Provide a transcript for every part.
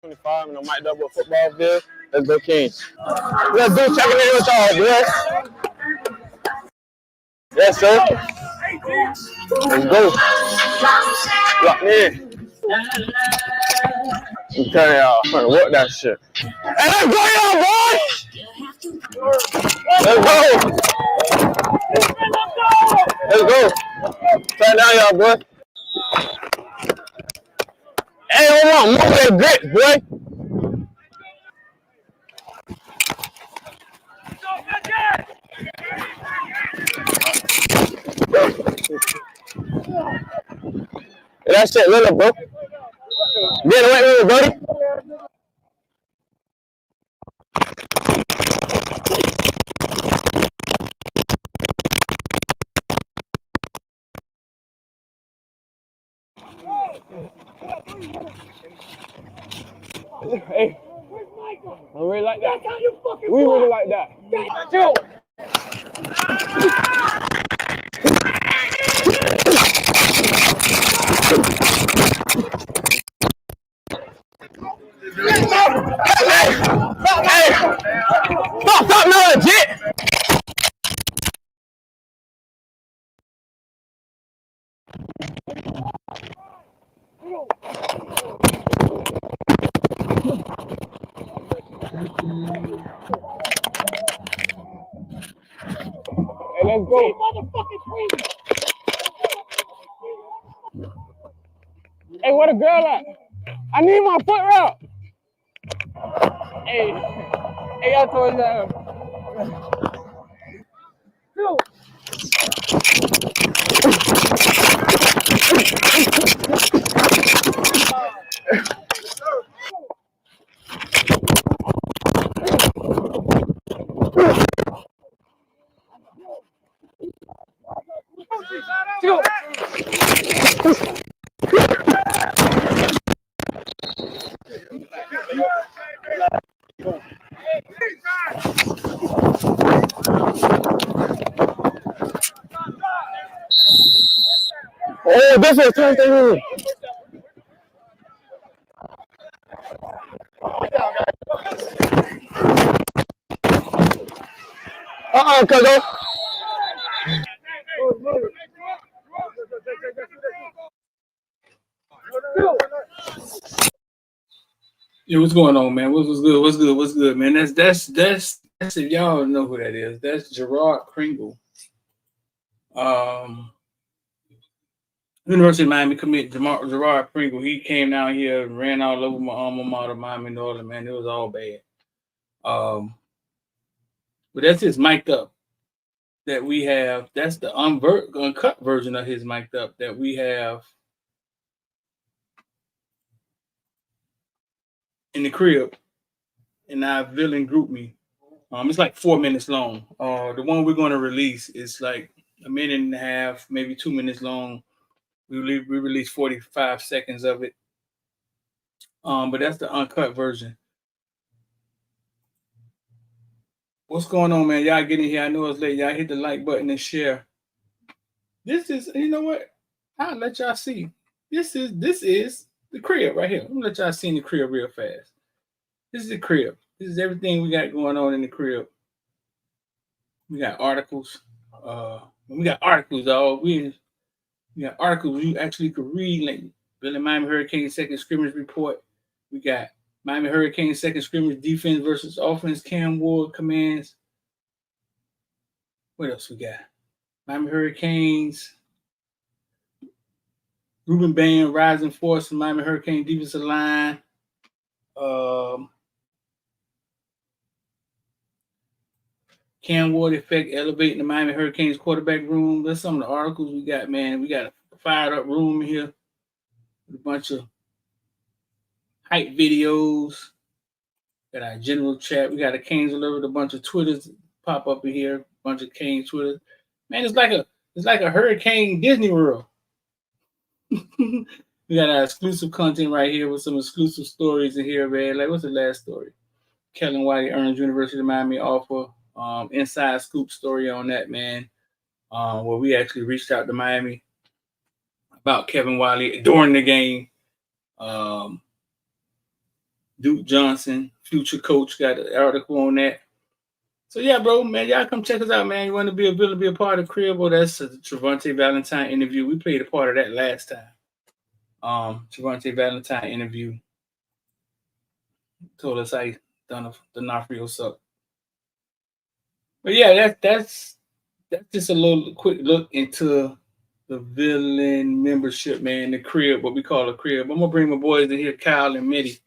25 and I might double a football field. Let's go Kings. Let's do checking in with y'all, boy. Yes, sir. Let's go. Lock me in. I'm telling y'all, I'm gonna work that shit. Hey, let's go, y'all, boy! Let's go! Let's go! Turn down, y'all, boy. Hey, hold on, move that grip, boy. Hey, that shit little, bro. Get away with it, buddy. Hey, I really like that. We really like that. Chill. Hey, stop, no legit. Hey, let's go. Hey, where the girl at? I need my foot wrap. Hey, y'all told that. Oh, this is something. Kago. Yeah, what's going on, man? What's good, man? That's if y'all know who that is. That's Gerard Kringle. University of Miami commit Gerard Kringle. He came down here and ran all over my alma mater, Miami Northern, man. It was all bad. But that's his mic'd up that we have. That's the uncut version of his mic'd up that we have in the crib in our villain group me. It's like 4 minutes long. The one we're going to release is like a minute and a half, maybe 2 minutes long. We released 45 seconds of it. But that's the uncut version. What's going on, man? Y'all get in here. I know it's late. Y'all hit the like button and share. This is, you know what? I'll let y'all see. This is the crib right here. I'm gonna let y'all see in the crib real fast. This is the crib. This is everything we got going on in the crib. We got articles. We got articles, dog. We got articles you actually could read, like Billy Miami Hurricanes second scrimmage report. We got Miami Hurricanes second scrimmage defense versus offense. Cam Ward commands. What else we got? Miami Hurricanes. Ruben Bain rising force in Miami Hurricane defensive line. Cam Ward effect elevating the Miami Hurricanes quarterback room. That's some of the articles we got, man. We got a fired up room here with a bunch of hype videos. Got our general chat. We got a Canes Alert, a bunch of Twitters pop up in here. A bunch of Canes Twitter. Man, it's like a Hurricane Disney World. We got our exclusive content right here with some exclusive stories in here, man. Like, what's the last story? Kellen White earns University of Miami offer. Inside scoop story on that, man. Where we actually reached out to Miami about Kevin Wiley during the game. Duke Johnson, future coach, got an article on that. So yeah, bro, man, y'all come check us out, man. You want to be a villain, be a part of Crib? Well, that's a Trevante Valentine interview. We played a part of that last time. Trevante Valentine interview told us how he done the Nafrio suck. But yeah, that's just a little quick look into the villain membership, man. The crib, what we call a crib. I'm gonna bring my boys in here, Kyle and Mitty.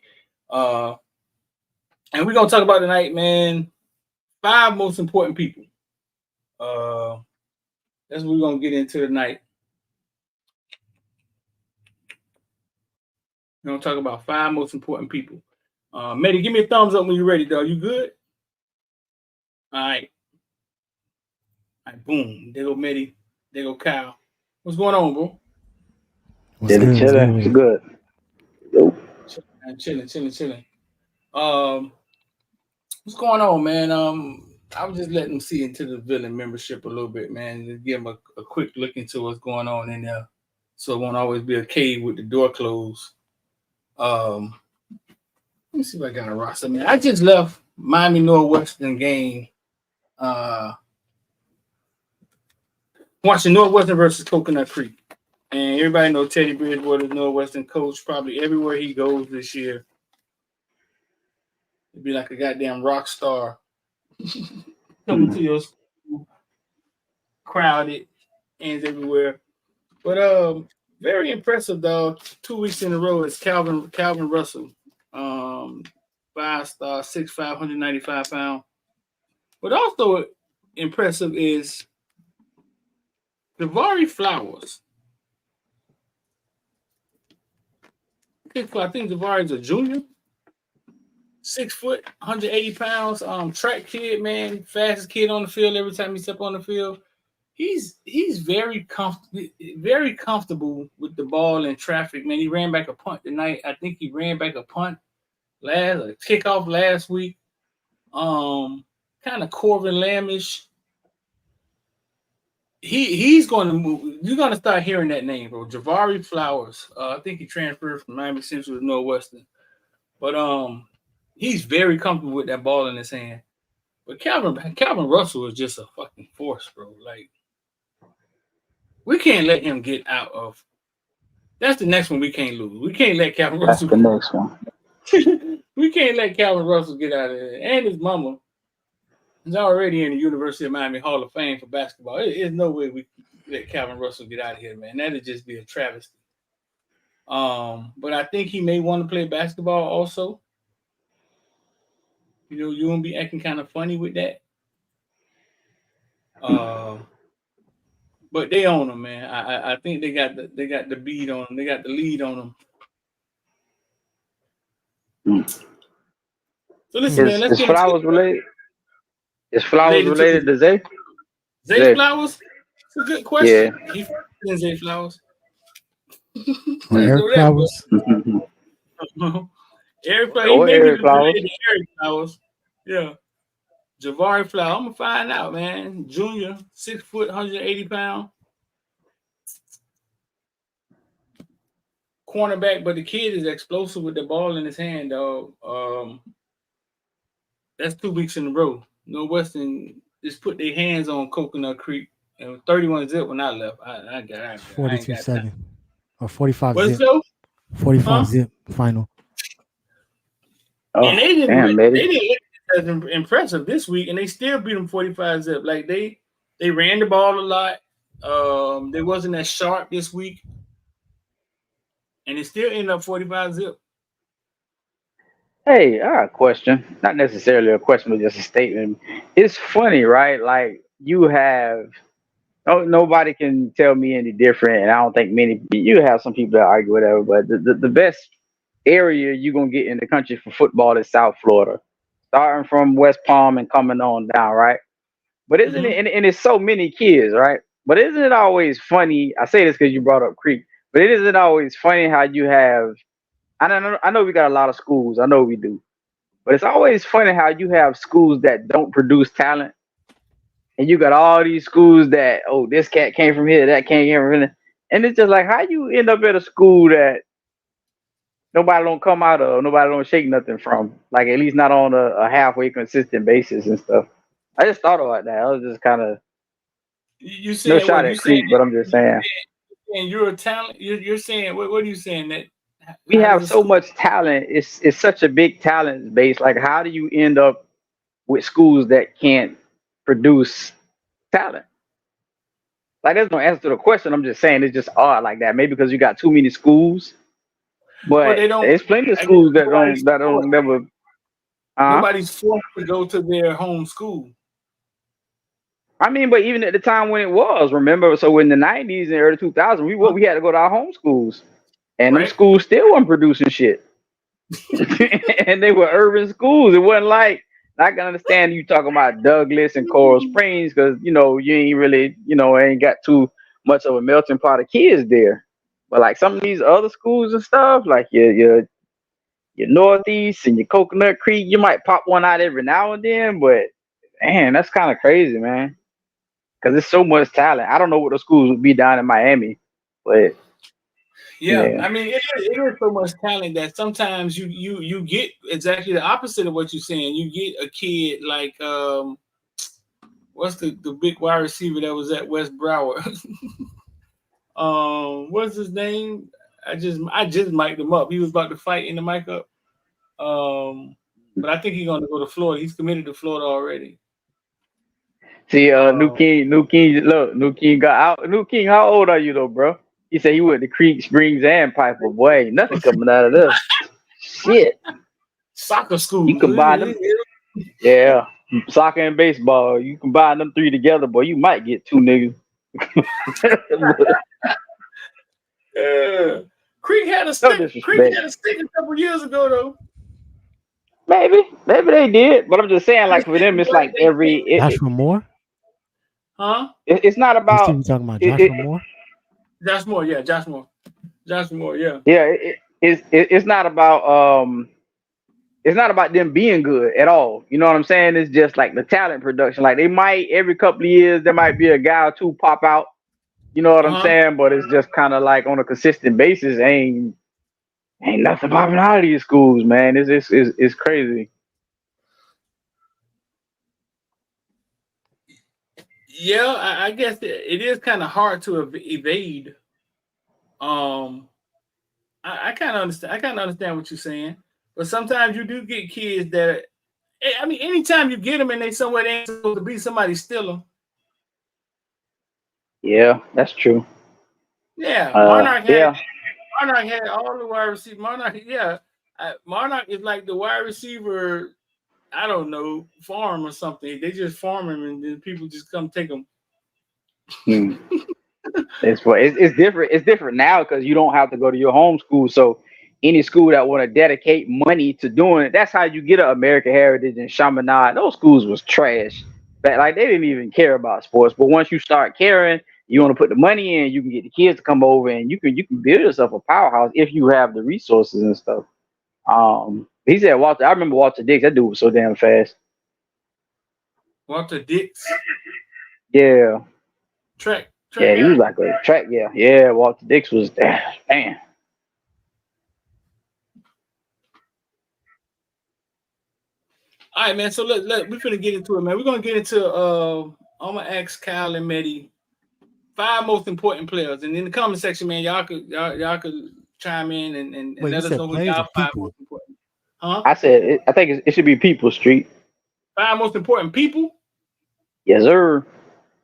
And we're gonna talk about tonight, man. 5 most important people. That's what we're gonna get into tonight. We're gonna talk about 5 most important people. Mitty, give me a thumbs up when you're ready, dog. You good? All right. All right, boom. There go Mitty. There go Kyle. What's going on, bro? Chilling. It's good. Yo. Chilling. What's going on, man? I was just letting them see into the villain membership a little bit, man. Just give them a quick look into what's going on in there, so it won't always be a cave with the door closed. Let me see if I got a roster, man. I just left Miami Northwestern game. Watching Northwestern versus Coconut Creek, and everybody know Teddy Bridgewater's Northwestern coach. Probably everywhere he goes this year, it'd be like a goddamn rock star coming to your school, crowded, and everywhere. But very impressive, dog. 2 weeks in a row is Calvin Russell. 5-star, 6'5", 195 pounds. What also impressive is Davari Flowers. I think Davari's a junior. 6 foot, 180 pounds. Track kid, man. Fastest kid on the field every time he step on the field. He's very comfortable with the ball in traffic, man. He ran back a punt tonight. I think he ran back a kickoff last week. Kind of Corvin Lambish. He's going to move. You're going to start hearing that name, bro. Davari Flowers. I think he transferred from Miami Central to Northwestern. But he's very comfortable with that ball in his hand. But Calvin Russell is just a fucking force, bro. Like, we can't let him get out of. That's the next one we can't lose. We can't let Calvin Russell. That's the next one. We can't let Calvin Russell get out of there. And his mama is already in the University of Miami Hall of Fame for basketball. There's no way we let Calvin Russell get out of here, man. That'd just be a travesty. But I think he may want to play basketball also. You know, you won't be acting kind of funny with that. But they own him, man. I think they got the bead on him. They got the lead on him. So listen, man. Let's get Flowers related. Is Flowers related to Zay? Zay Flowers? It's a good question. Yeah. He in Zay Flowers. Eric Flowers. Eric Flowers. Yeah. Davari Flowers. I'm gonna find out, man. Junior, 6 foot, 180 pounds. Cornerback, but the kid is explosive with the ball in his hand, dog. That's 2 weeks in a row. Northwestern just put their hands on Coconut Creek, and 31 zip when I left. I got 42-7 or 45 What's zip. 45 zip final. Oh, and they didn't look as impressive this week, and they still beat them 45 zip. Like they ran the ball a lot. They wasn't as sharp this week, and it still ended up 45 zip. Hey, I got a question. Not necessarily a question, but just a statement. It's funny, right? Like you have nobody can tell me any different, and I don't think you have some people that argue whatever, but the best area you're gonna get in the country for football is South Florida. Starting from West Palm and coming on down, right? But isn't it and it's so many kids, right? But isn't it always funny? I say this because you brought up Creek, but it isn't always funny how you have I know we got a lot of schools. I know we do. But it's always funny how you have schools that don't produce talent. And you got all these schools that, this cat came from here, that came from here. And it's just like, how you end up at a school that nobody don't come out of, nobody don't shake nothing from. Like at least not on a halfway consistent basis and stuff. I just thought about that. I was just kind of You no saying shot what? You at saying Creek, but I'm just saying you're a talent? You're saying what are you saying that? we How does have a so school? much talent. It's such a big talent base. Like how do you end up with schools that can't produce talent? Like there's no answer to the question. I'm just saying it's just odd like that. Maybe because you got too many schools, Well, but they don't. there's plenty of I guess schools that don't never. nobody's forced to go to their home school. I mean, but even at the time when it was, remember? So in the '90s and early 2000s, we had to go to our home schools, and them Right? schools still weren't producing shit, and they were urban schools. It wasn't like I can understand you talking about Douglas and Coral Springs because you ain't really ain't got too much of a melting pot of kids there. But like some of these other schools and stuff, like your Northeast and your Coconut Creek, you might pop one out every now and then, but man, that's kind of crazy, man. Because there's so much talent. I don't know what the schools would be down in Miami, but Yeah, yeah, I mean, it is so much talent that sometimes you get exactly the opposite of what you're saying. You get a kid like what's the big wide receiver that was at West Broward? What's his name? I just mic'd him up. He was about to fight in the mic up. But I think he's gonna go to Florida. He's committed to Florida already. see, Uh, New King, look, New King got out. New King, how old are you though, bro? He said he went to Creek Springs and Piper. Boy, ain't nothing coming out of there. Shit, Soccer you schools. combine them, yeah, soccer and baseball. You combine them three together, boy, you might get two niggas. Creek had a No stick. Creek disrespect. had a stick a couple years ago though. Maybe they did, but I'm just saying, They like for them, sent it's Blake. like They sent, Joshua Moore. huh? it's not You see about me talking about it, Joshua it, Moore? Josh Moore, yeah, Josh Moore, yeah. yeah, it's not about it's not about them being good at all. You know what I'm saying? It's just like the talent production. Like they might every couple of years there might be a guy or two pop out. You know what I'm Uh-huh. saying? But it's just kind of like on a consistent basis. Ain't nothing popping out of these schools, man. It's crazy. Yeah, I guess it is kind of hard to evade. Um, I kind of understand. I kind of understand what you're saying, but sometimes you do get kids that. I mean, anytime you get them and they somewhere they ain't supposed to be, somebody steal them. Yeah, that's true. Yeah, Monarch had Yeah, Monarch had all the wide receivers. Monarch, yeah, Monarch is like the wide receiver. I don't know, farm or something. They just farm him, and then people just come take him. hmm. It's different. It's different now because you don't have to go to your home school. So any school that want to dedicate money to doing it, that's how you get an American Heritage and Chaminade. Those schools was trash. But like they didn't even care about sports. But once you start caring, you want to put the money in. You can get the kids to come over, and you can build yourself a powerhouse if you have the resources and stuff. He said Walter. I remember Walter Dix. That dude was so damn fast. Walter Dix, Yeah, track yeah. He was guy. like a track. Yeah. Walter Dix was damn. All right, man. So we're gonna get into it, man. We're gonna get into I'm gonna ask Kyle and Mehdi 5 most important players, and in the comment section, man, y'all could chime in and Wait, you let us said know who players or y'all 5 people? most important. Huh? I said I think it should be People Street. 5 most important people. Yes, sir.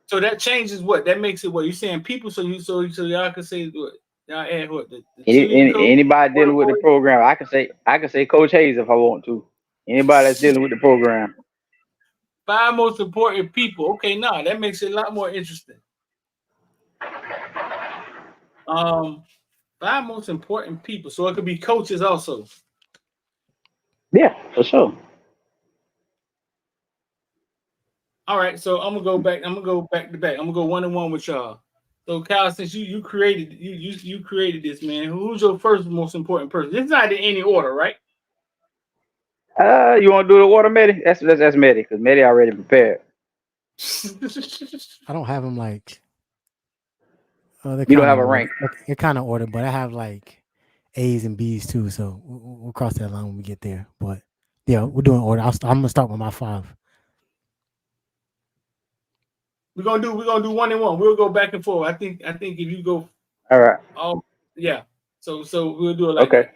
So that changes what? That makes it what? You saying people? So y'all can say what? Y'all add what? The cheerleading coach, Anybody water dealing with the boy. program, I can say Coach Hayes if I want to. Anybody that's dealing with the program. 5 most important people. Okay, nah, that makes it a lot more interesting. Um, 5 most important people. So it could be coaches also. Yeah, for sure. All right, so I'm gonna go back. I'm gonna go back to back. I'm gonna go 1-1 with y'all. So Kyle, since you created you created this, man, who's your first most important person? It's not in any order, right? You want to do the water, Medi? That's Medi because Medi already prepared. I don't have them like they're You don't kind have of a order. rank. They're kind of ordered, but I have like A's and B's too. So we'll cross that line when we get there. But yeah, we're doing order. I'm gonna start with my 5. We're gonna do 1 and 1. We'll go back and forth. I think if you go, All right. Yeah. So we'll do it like Okay. that.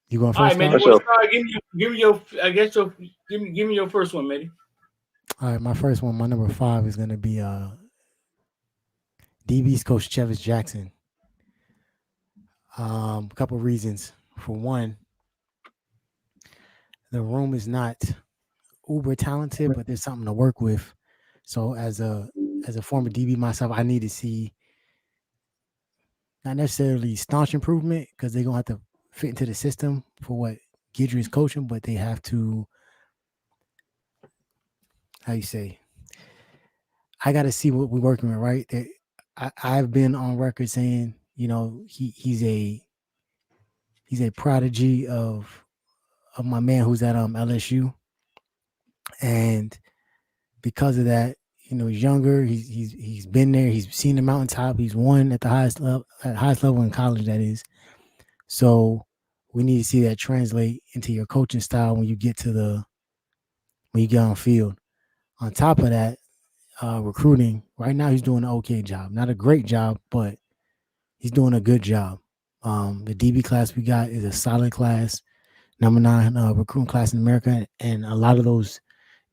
You going All right, first? man. For You want sure. to start? Give me your. I guess your. Give me your first one, Matty. All right, my first one, my number 5 is gonna be DB's coach Chevis Jackson. A couple reasons. For one, the room is not uber talented, but there's something to work with. So as a former DB myself, I need to see not necessarily staunch improvement because they're gonna have to fit into the system for what Guidry is coaching, but they have to, how you say, I got to see what we're working with, right? I've been on record saying, he's a prodigy of my man who's at LSU, and because of that, he's younger. He's been there. He's seen the mountaintop. He's won at the highest level in college. That is. So we need to see that translate into your coaching style when you get on field. On top of that, recruiting right now, he's doing an okay job. Not a great job, but he's doing a good job. The DB class we got is a solid class, number 9 recruiting class in America, and a lot of those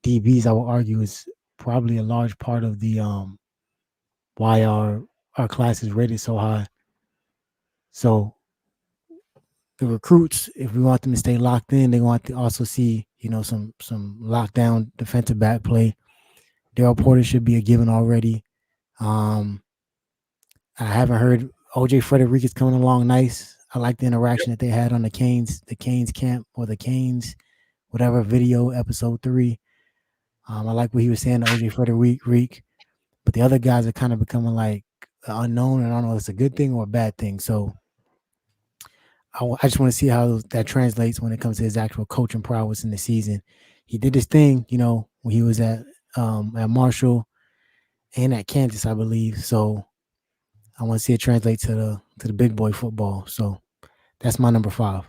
DBs, I will argue, is probably a large part of the why our class is rated so high. So the recruits, if we want them to stay locked in, they want to also see some lockdown defensive back play. Daryl Porter should be a given already. I haven't heard OJ Frederique is coming along nice. I like the interaction that they had on the Canes camp or the Canes, whatever video, episode 3. I like what he was saying to OJ Frederique, but the other guys are kind of becoming like unknown, and I don't know if it's a good thing or a bad thing. So I just want to see how that translates when it comes to his actual coaching prowess in the season. He did this thing, when he was at Marshall and at Kansas, I believe. So I want to see it translate to the big boy football. So that's my number 5.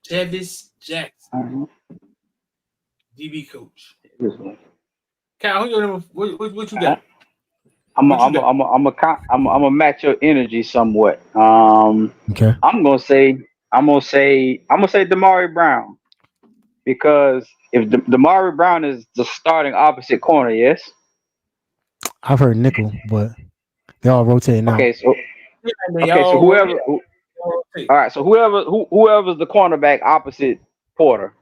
Chevis Jackson, DB coach. Kyle, who your number? What you got? I'm gonna match your energy somewhat. Okay. I'm gonna say Damari Brown, because if Damari Brown is the starting opposite corner, yes. I've heard nickel, but they're all rotating out. Okay, so whoever. All right, so whoever's the cornerback opposite Porter,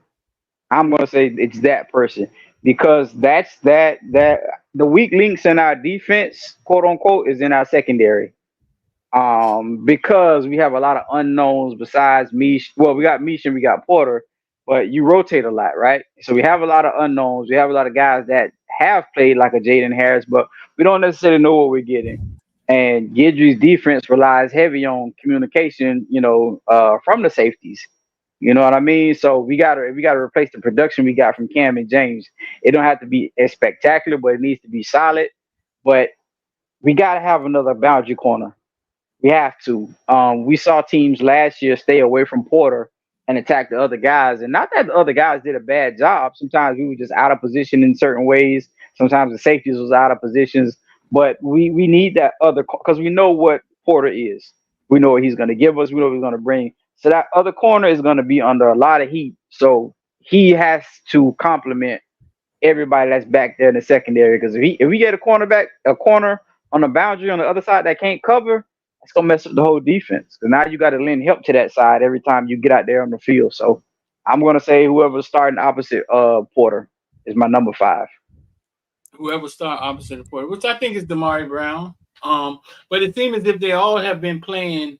I'm gonna say it's that person, because that's the weak links in our defense, quote unquote, is in our secondary. Because we have a lot of unknowns besides Mish. Well, we got Mish and we got Porter, but you rotate a lot, right? So we have a lot of unknowns. We have a lot of guys that have played like a Jaden Harris, but we don't necessarily know what we're getting. And Guidry's defense relies heavy on communication, from the safeties. You know what I mean? So we gotta replace the production we got from Cam and James. It don't have to be as spectacular, but it needs to be solid. But we gotta have another boundary corner. We have to. We saw teams last year stay away from Porter and attack the other guys. And not that the other guys did a bad job. Sometimes we were just out of position in certain ways. Sometimes the safeties was out of positions. But we need that other, because we know what Porter is. We know what he's going to give us. We know what he's going to bring. So that other corner is going to be under a lot of heat. So he has to complement everybody that's back there in the secondary. Because if we get a corner on the boundary on the other side that can't cover, it's gonna mess up the whole defense. Because now you got to lend help to that side every time you get out there on the field. So I'm gonna say whoever's starting opposite Porter is my number 5. Whoever start opposite of Porter, which I think is Damari Brown. But it seems as if they all have been playing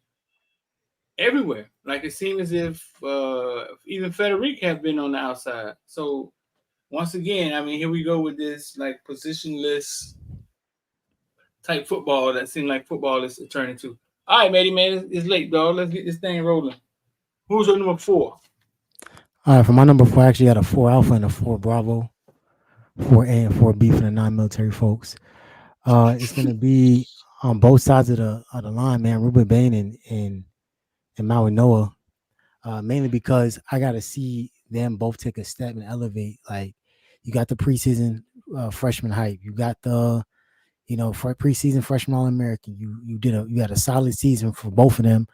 everywhere. Like it seems as if even Frederique has been on the outside. So once again, I mean, here we go with this like positionless type football that seems like football is turning to. All right, Matty, man, it's late, dog. Let's get this thing rolling. Who's your number 4? All right, for my number 4, I actually had a 4 Alpha and a 4 Bravo, 4A and 4B for the non-military folks. It's going to be on both sides of the line, man. Ruben Bain and Maui Noah, mainly because I got to see them both take a step and elevate. Like you got the preseason freshman hype, you got the for preseason freshman All American. You had a solid season for both of them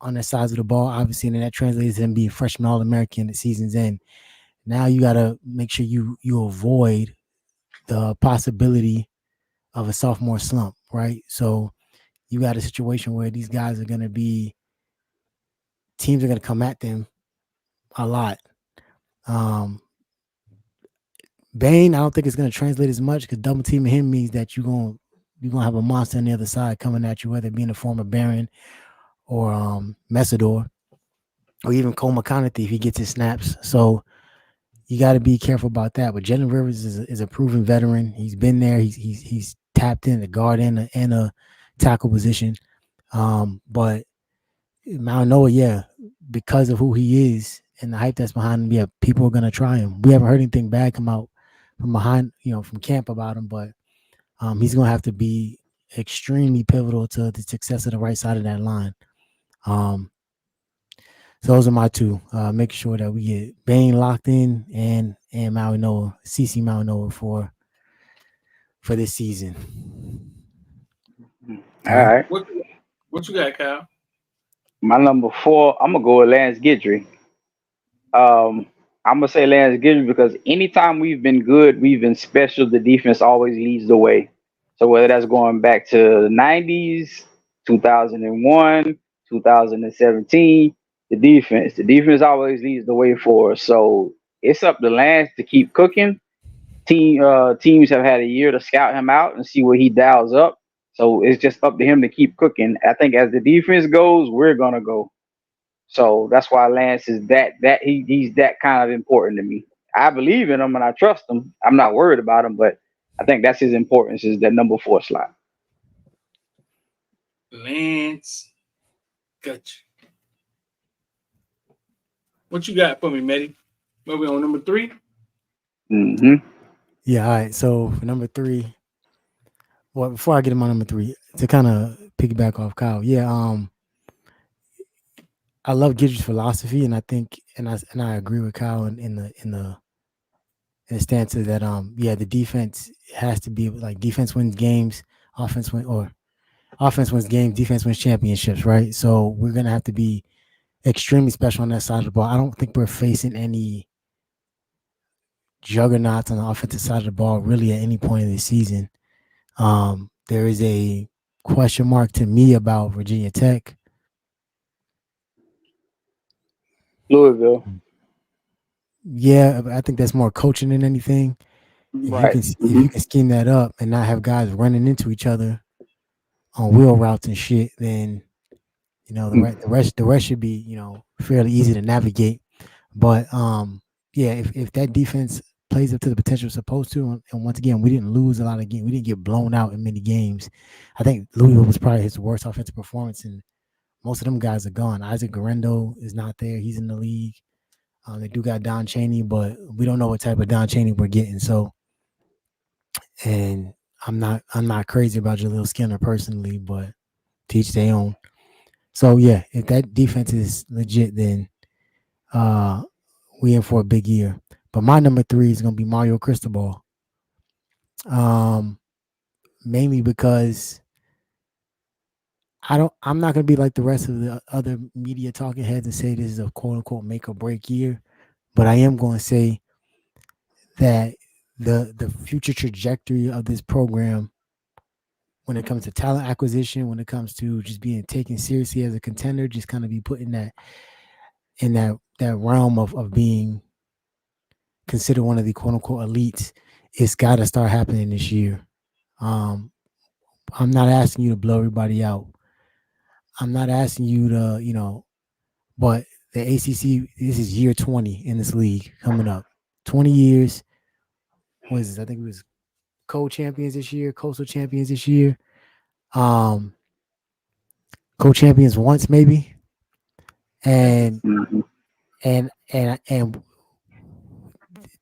on their sides of the ball, obviously, and then that translates to them being freshman All American the season's end. Now you got to make sure you avoid the possibility of a sophomore slump, right? So you got a situation where these guys are going to be teams are going to come at them a lot. Bain, I don't think it's going to translate as much because double teaming him means that you're gonna have a monster on the other side coming at you, whether it be in the form of Barron or Messidor or even Cole McConaughey if he gets his snaps. So you got to be careful about that. But Jalen Rivers is a proven veteran. He's been there. He's tapped in the guard and a tackle position. But Mount Noah, yeah, because of who he is and the hype that's behind him, yeah, people are gonna try him. We haven't heard anything bad come out from behind, from camp about him, but he's gonna have to be extremely pivotal to the success of the right side of that line. So those are my two. Making sure that we get Bain locked in and Maui Noah, CC Maui Noah for this season. All right. What you got, Kyle? My number 4, I'm gonna go with Lance Guidry. I'm gonna say Lance Guidry because anytime we've been good, we've been special. The defense always leads the way. So whether that's going back to the '90s, 2001, 2017, the defense always leads the way for us. So it's up to Lance to keep cooking. Teams have had a year to scout him out and see what he dials up. So it's just up to him to keep cooking. I think as the defense goes, we're gonna go. So that's why Lance is he's that kind of important to me. I believe in him and I trust him. I'm not worried about him, but I think that's his importance is that number 4 slot. Lance, gotcha. What you got for me, Matty? Where we on number 3? Mm-hmm. Yeah, all right. So for number 3, well, before I get him on number 3, to kind of piggyback off Kyle, yeah, I love Gidry's philosophy, and I think, and I agree with Kyle in the stance that the defense has to be like defense wins games, offense wins games, defense wins championships, right? So we're gonna have to be extremely special on that side of the ball. I don't think we're facing any juggernauts on the offensive side of the ball really at any point in the season. There is a question mark to me about Virginia Tech. Louisville. Yeah, I think that's more coaching than anything. Right. If you can scheme that up and not have guys running into each other on wheel routes and shit, then the rest should be fairly easy to navigate. But if that defense plays up to the potential it's supposed to, and once again we didn't lose a lot of games, we didn't get blown out in many games. I think Louisville was probably his worst offensive performance, and most of them guys are gone. Isaac Garendo is not there; he's in the league. They do got Don Chaney, but we don't know what type of Don Chaney we're getting. So, and I'm not crazy about Jaleel Skinner personally, but to each their own. So yeah, if that defense is legit, then we in for a big year. But my number 3 is gonna be Mario Cristobal. Mainly because I'm not gonna be like the rest of the other media talking heads and say this is a quote unquote make or break year, but I am going to say that the future trajectory of this program, when it comes to talent acquisition, when it comes to just being taken seriously as a contender, just kind of be put in that realm of being considered one of the quote unquote elites, it's got to start happening this year. I'm not asking you to blow everybody out. I'm not asking you to, but the ACC, this is year 20 in this league coming up. 20 years. What is this? I think it was co-champions this year, coastal champions this year. Co-champions once maybe. And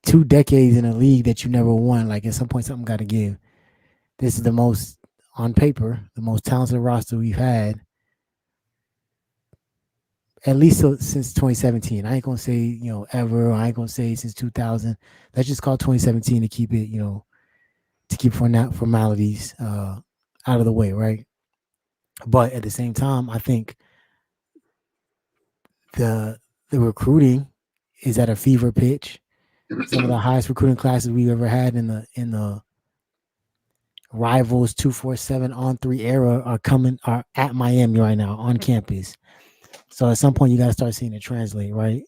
2 decades in a league that you never won. Like at some point something got to give. This is the most on paper, the most talented roster we've had, at least since 2017. I ain't gonna say ever. I ain't gonna say since 2000. Let's just call 2017 to keep it to keep formalities out of the way, right? But at the same time, I think the recruiting is at a fever pitch. Some of the highest recruiting classes we've ever had in the Rivals 247 on 3 era are at Miami right now on campus. So at some point you got to start seeing it translate, right?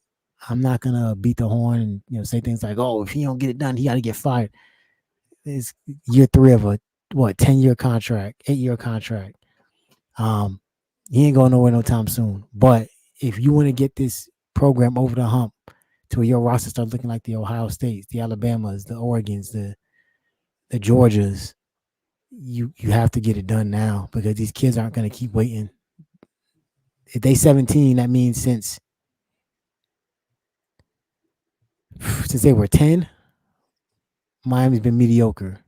I'm not gonna beat the horn and say things like, "Oh, if he don't get it done, he got to get fired." It's year 3 of a 10-year contract, 8-year contract. He ain't going nowhere no time soon. But if you want to get this program over the hump to where your roster starts looking like the Ohio States, the Alabamas, the Oregons, the Georgias, you have to get it done now because these kids aren't going to keep waiting. If they 17, that means since they were 10, Miami's been mediocre.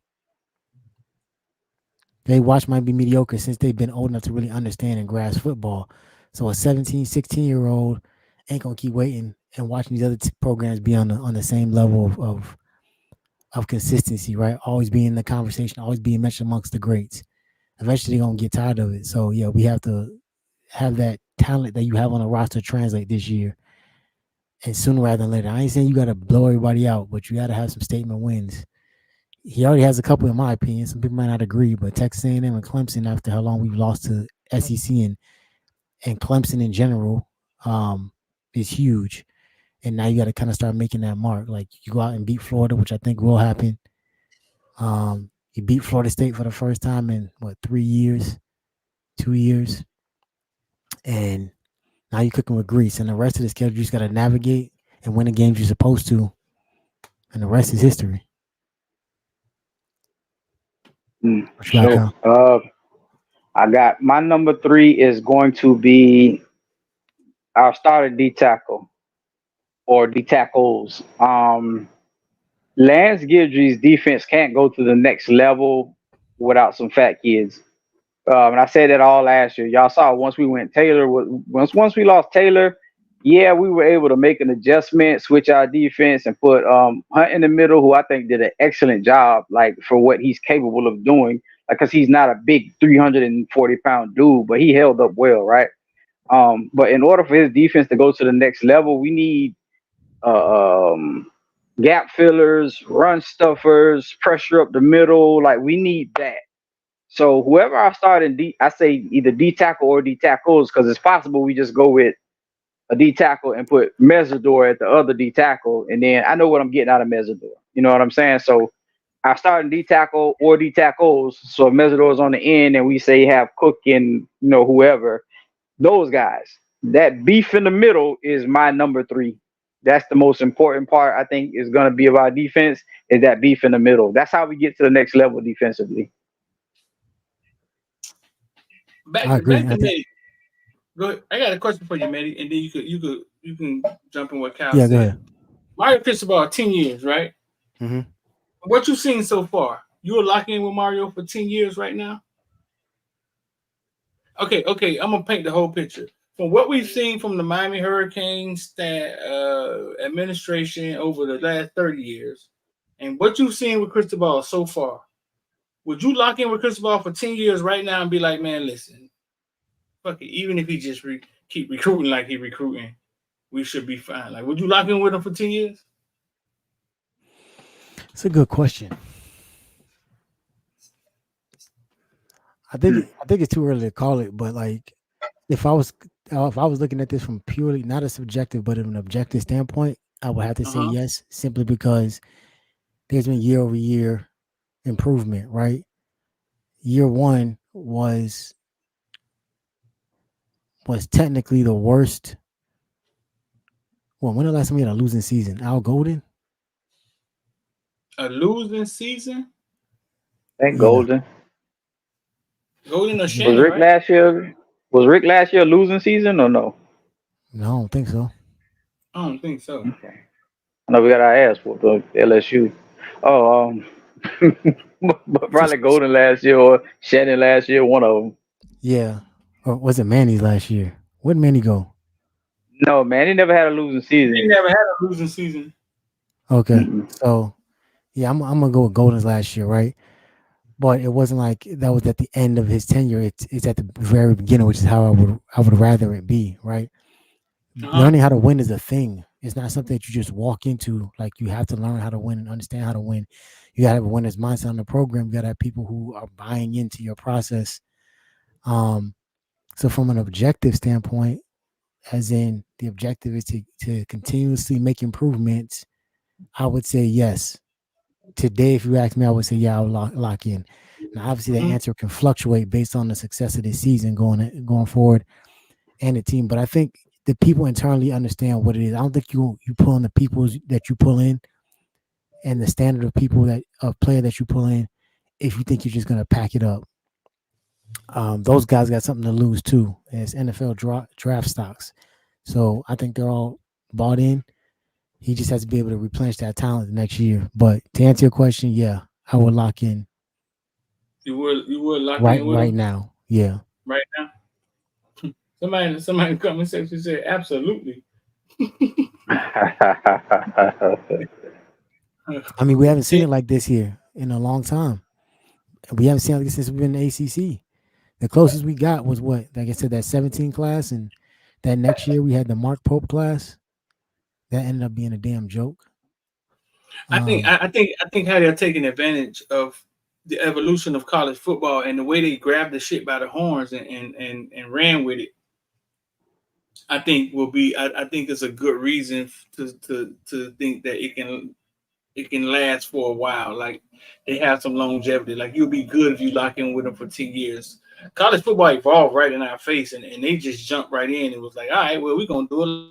They watch Miami be mediocre since they've been old enough to really understand and grasp football. So a 17, 16-year-old ain't going to keep waiting and watching these other programs be on the same level of consistency, right? Always being in the conversation, always being mentioned amongst the greats. Eventually they're going to get tired of it. So, yeah, we have to have that talent that you have on the roster translate this year. And sooner rather than later. I ain't saying you got to blow everybody out, but you got to have some statement wins. He already has a couple, in my opinion. Some people might not agree, but Texas A&M and Clemson, after how long we've lost to SEC and Clemson in general, is huge. And now you got to kind of start making that mark. Like you go out and beat Florida, which I think will happen. You beat Florida State for the first time in 3 years, 2 years, and now you're cooking with grease. And the rest of the schedule, you just got to navigate and win the games you're supposed to, and the rest is history. I got my number 3 is going to be our starter D tackle or D tackles. Lance Guidry's defense can't go to the next level without some fat kids. And I said that all last year. Y'all saw once we went Taylor. Once we lost Taylor, yeah, we were able to make an adjustment, switch our defense, and put Hunt in the middle, who I think did an excellent job, like for what he's capable of doing. Like, cause he's not a big 340-pound dude, but he held up well, right? But in order for his defense to go to the next level, we need gap fillers, run stuffers, pressure up the middle. Like we need that. So whoever I start in D, I say either D tackle or D tackles because it's possible we just go with a D tackle and put Mesidor at the other D tackle, and then I know what I'm getting out of Mesidor. You know what I'm saying? So I start in D tackle or D tackles. So if Mesidor's on the end, and we say have Cook and whoever, those guys. That beef in the middle is my number 3. That's the most important part. I think is going to be of our defense is that beef in the middle. That's how we get to the next level defensively. I agree. Back to Medi. Go ahead. I got a question for you, Medi, and then you can jump in what Cal said. Go ahead. Mario Cristobal 10 years, right? Mm-hmm. What you seen so far? You were locking in with Mario for 10 years right now? Okay. I'm gonna paint the whole picture. From what we've seen from the Miami Hurricanes administration over the last 30 years, and what you've seen with Cristobal so far, would you lock in with Cristobal for 10 years right now and be like, man, listen, fuck it, even if he just keep recruiting like he recruiting, we should be fine. Like, would you lock in with him for 10 years? It's a good question. I think it's too early to call it, but like if I was looking at this from purely not a subjective but an objective standpoint, I would have to say yes, simply because there's been year over year improvement, right? Year 1 was technically the worst. Well, when the last time we had a losing season? Al Golden? A losing season? Thank Golden. Golden or Was Shannon, Rick right? last year? Was Rick last year losing season or no? No, I don't think so. I don't think so. Okay. I know we got our ass for the LSU. Oh, But probably Golden last year or Shannon last year, one of them. Yeah. Or was it Manny's last year? Where'd Manny go? No, man, he never had a losing They season. never had a losing season. Okay. Mm-mm. So yeah, I'm gonna go with Golden's last year, right? But it wasn't like that was at the end of his tenure. It's at the very beginning, which is how I would rather it be, right? Uh-huh. Learning how to win is a thing. It's not something that you just walk into. Like you have to learn how to win and understand how to win. You gotta have a winner's mindset on the program. You gotta have people who are buying into your process. Um, so from an objective standpoint, as in the objective is to continuously make improvements, I would say yes. Today, if you ask me, I would say yeah, I'll lock in. Now, obviously, the Mhm. answer can fluctuate based on the success of this season going forward and the team. But I think the people internally understand what it is. I don't think you pull in the people that you pull in and the standard of people that of player that you pull in if you think you're just gonna pack it up. Those guys got something to lose too. And it's NFL draft stocks, so I think they're all bought in. He just has to be able to replenish that talent the next year. But to answer your question, yeah, I would lock in You would lock right in with right them now. Yeah. right now. Somebody in the comment section said absolutely. I mean, we haven't seen it like this here in a long time. We haven't seen it like this since we've been in the ACC. The closest we got was what, like I said, that 17 class, and that next year we had the Mark Pope class. That ended up being a damn joke. I think Um, I, I think I think how they're taking advantage of the evolution of college football and the way they grabbed the shit by the horns and ran with it. I think will be. I think it's a good reason to think that it can last for a while. Like they have some longevity. Like you'll be good if you lock in with them for 10 years. College football evolved right in our face, and they just jumped right in. It was like, all right, well, we're gonna do it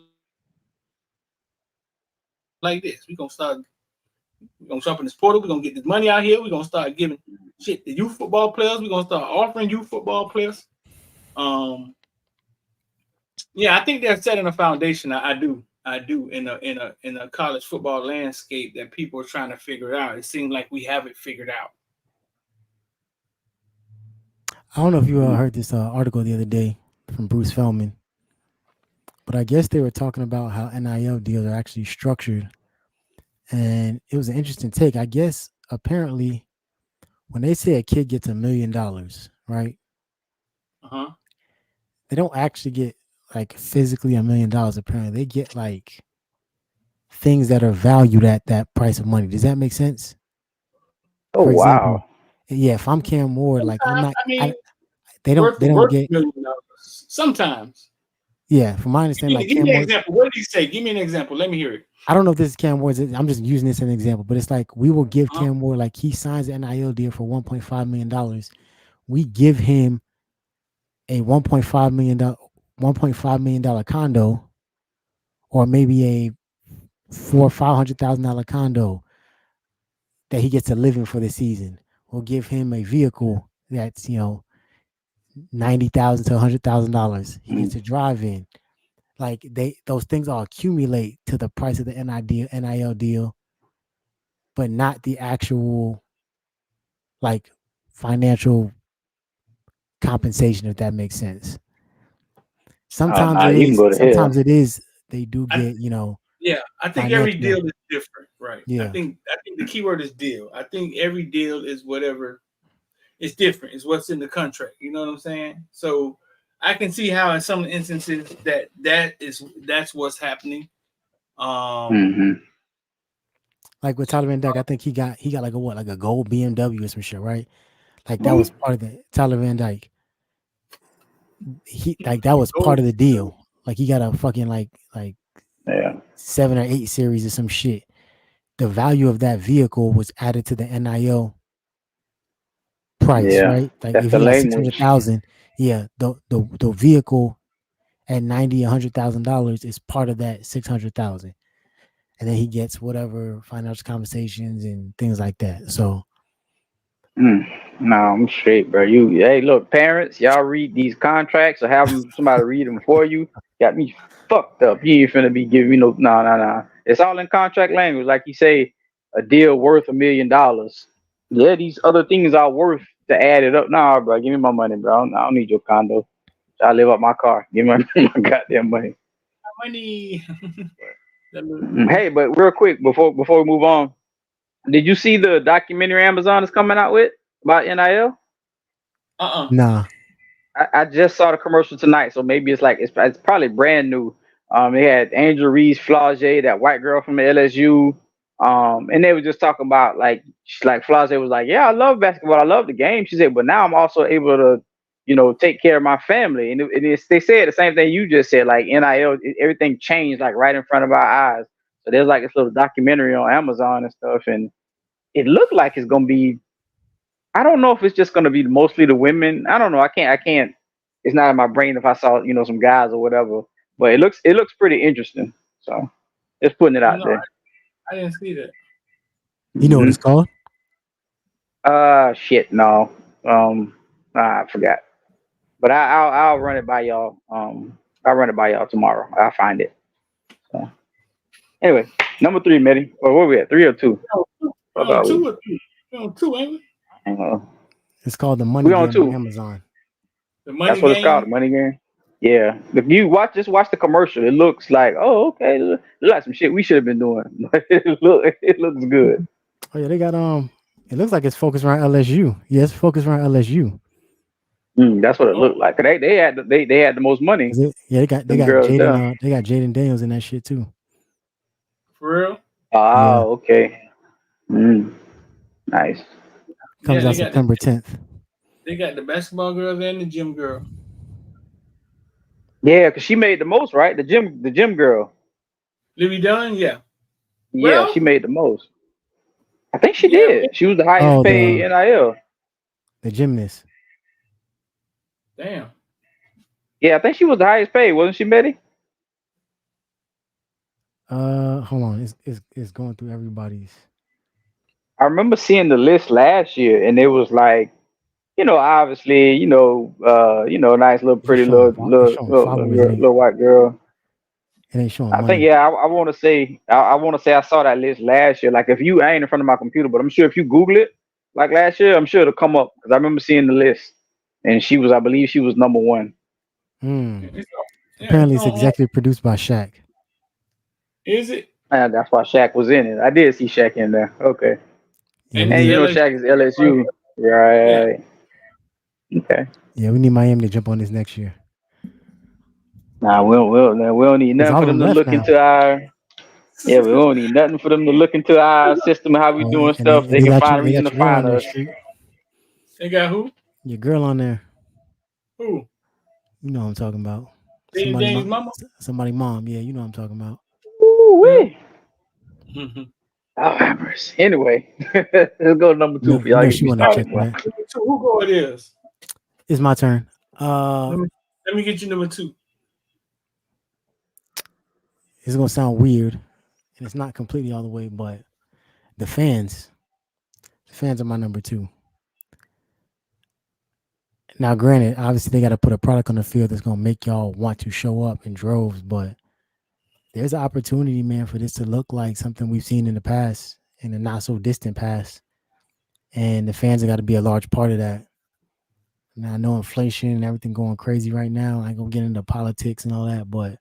like this. We're gonna jump in this portal. We're gonna get this money out here. We're gonna start giving shit to youth football players. We're gonna start offering youth football players. Um, yeah, I think they're setting a foundation. I do in a college football landscape that people are trying to figure it out. It seems like we have it figured out. I don't know if you heard this article the other day from Bruce Feldman, but I guess they were talking about how NIL deals are actually structured, and it was an interesting take. I guess apparently when they say a kid gets $1 million, right? Uh-huh. They don't actually get like physically $1 million. Apparently, they get like things that are valued at that price of money. Does that make sense? Oh For example, wow. yeah, if I'm Cam Ward, like I'm Sometimes, not, I mean, they don't worth get, $1 million. Sometimes. yeah. From my understanding, like Give me Cam an Ward, example. What did he say? Give me an example. Let me hear it. I don't know if this is Cam Ward's. I'm just using this as an example, but it's like we will give Uh-huh. Cam Ward, like he signs an NIL deal for $1.5 million. We give him a $1.5 million condo, or maybe a $500,000 condo that he gets to live in for the season. We'll give him a vehicle that's $90,000 to $100,000. He gets Mm. to drive in. Like those things all accumulate to the price of the NIL deal, but not the actual like financial compensation, if that makes sense. Oh Sometimes no, it you can is, go to sometimes hell. it is. They do I get Yeah, I think every deal financial. is different, right? I Yeah, think I think the key word is deal. I think every deal is whatever. It's different. It's what's in the contract. You know what I'm saying? So I can see how in some instances that's what's happening. Um, Hmm. like with Tyler Van Dyke, I think he got like a what, like a gold BMW or some shit, right? Like that was who? part of the Tyler Van Dyke. He like that was Gold. part of the deal. Like he got a fucking like Yeah. 7 or 8 series or some shit. The value of that vehicle was added to the NIL price, Yeah. right? Like That's if the he got six hundred language. thousand, yeah, the vehicle at 90, $100,000 is part of that 600,000, and then he gets whatever financial compensations and things like that. So Mm. No, I'm straight, bro. Hey, look, parents, y'all read these contracts or have somebody read them for you. Got me fucked up. You ain't finna be giving me no. It's all in contract language. Like you say, a deal worth $1 million. Yeah, these other things are worth to add it up. Nah, bro, give me my money, bro. I don't need your condo. I live up my car. Give me my goddamn money. Money. Hey, but real quick before we move on, did you see the documentary Amazon is coming out with about NIL? Nah. I just saw the commercial tonight, so maybe it's probably brand new. They had Angel Reese, Flau'jae, that white girl from the LSU, and they were just talking about like Flau'jae was like, yeah, I love basketball, I love the game. She said, but now I'm also able to, take care of my family. And they said the same thing you just said, like NIL, everything changed like right in front of our eyes. So there's like this little documentary on Amazon and stuff, and it looked like it's gonna be. I don't know if it's just gonna be mostly the women. I don't know. I can't. It's not in my brain if I saw some guys or whatever. But it looks pretty interesting. So just putting it out No, there. I didn't see that. You know what it's called? Shit, no. I forgot. But I'll run it by y'all. I'll run it by y'all tomorrow. I'll find it. So anyway, number 3, Mitty. Or where we at? 3 or 2? What about we? 2 or 3? We're on 2, ain't we? It's called The Money We on Game on 2. Amazon. The money That's what it's game. called, the money game. Yeah. If you just watch the commercial, it looks like, oh, okay, look like some shit we should have been doing. But it looks good. Oh yeah, they got it looks like it's focused around LSU. Yeah, it's focused around LSU. That's what it looked like. They had the most money. They got Them girls there. Jaden Daniels in that shit too. For real? Oh, okay. Nice. Comes out September 10th. They got the basketball girls and the gym girl. Yeah, because she made the most, right? The gym girl. Libby Dunn, yeah. Yeah, Well, she made the most. I think she did. She was the highest paid NIL. The gymnast. Damn. Yeah, I think she was the highest paid, wasn't she, Betty? Hold on. It's going through everybody's. I remember seeing the list last year, and it was like, obviously, nice little pretty little white girl. It ain't showing I money. think, yeah, I want to say, I saw that list last year. Like, I ain't in front of my computer, but I'm sure if you Google it, like last year, I'm sure it'll come up because I remember seeing the list, and I believe she was number 1. Apparently, it's executive produced by Shaq. Is it? That's why Shaq was in it. I did see Shaq in there. Okay. Yeah, and Shaq is LSU, right? Yeah. Okay. Yeah, we need Miami to jump on this next year. Nah, we don't need nothing for them to look into our. Yeah, we don't need nothing for them to look into our system, how we doing stuff. They can find a reason to find us. They got who? Your girl on there. Who? You know what I'm talking about. Somebody mom. Yeah, you know what I'm talking about. Ooh-wee. Anyway, let's go to number 2 for y'all. She want to check that. Who go it is? It's my turn. Let me get you number 2. It's gonna sound weird, and it's not completely all the way, but the fans are my number 2. Now, granted, obviously they got to put a product on the field that's gonna make y'all want to show up in droves, but there's an opportunity, man, for this to look like something we've seen in the past, in the not so distant past, and the fans have got to be a large part of that. Now, I know inflation and everything going crazy right now. I ain't gonna get into politics and all that, but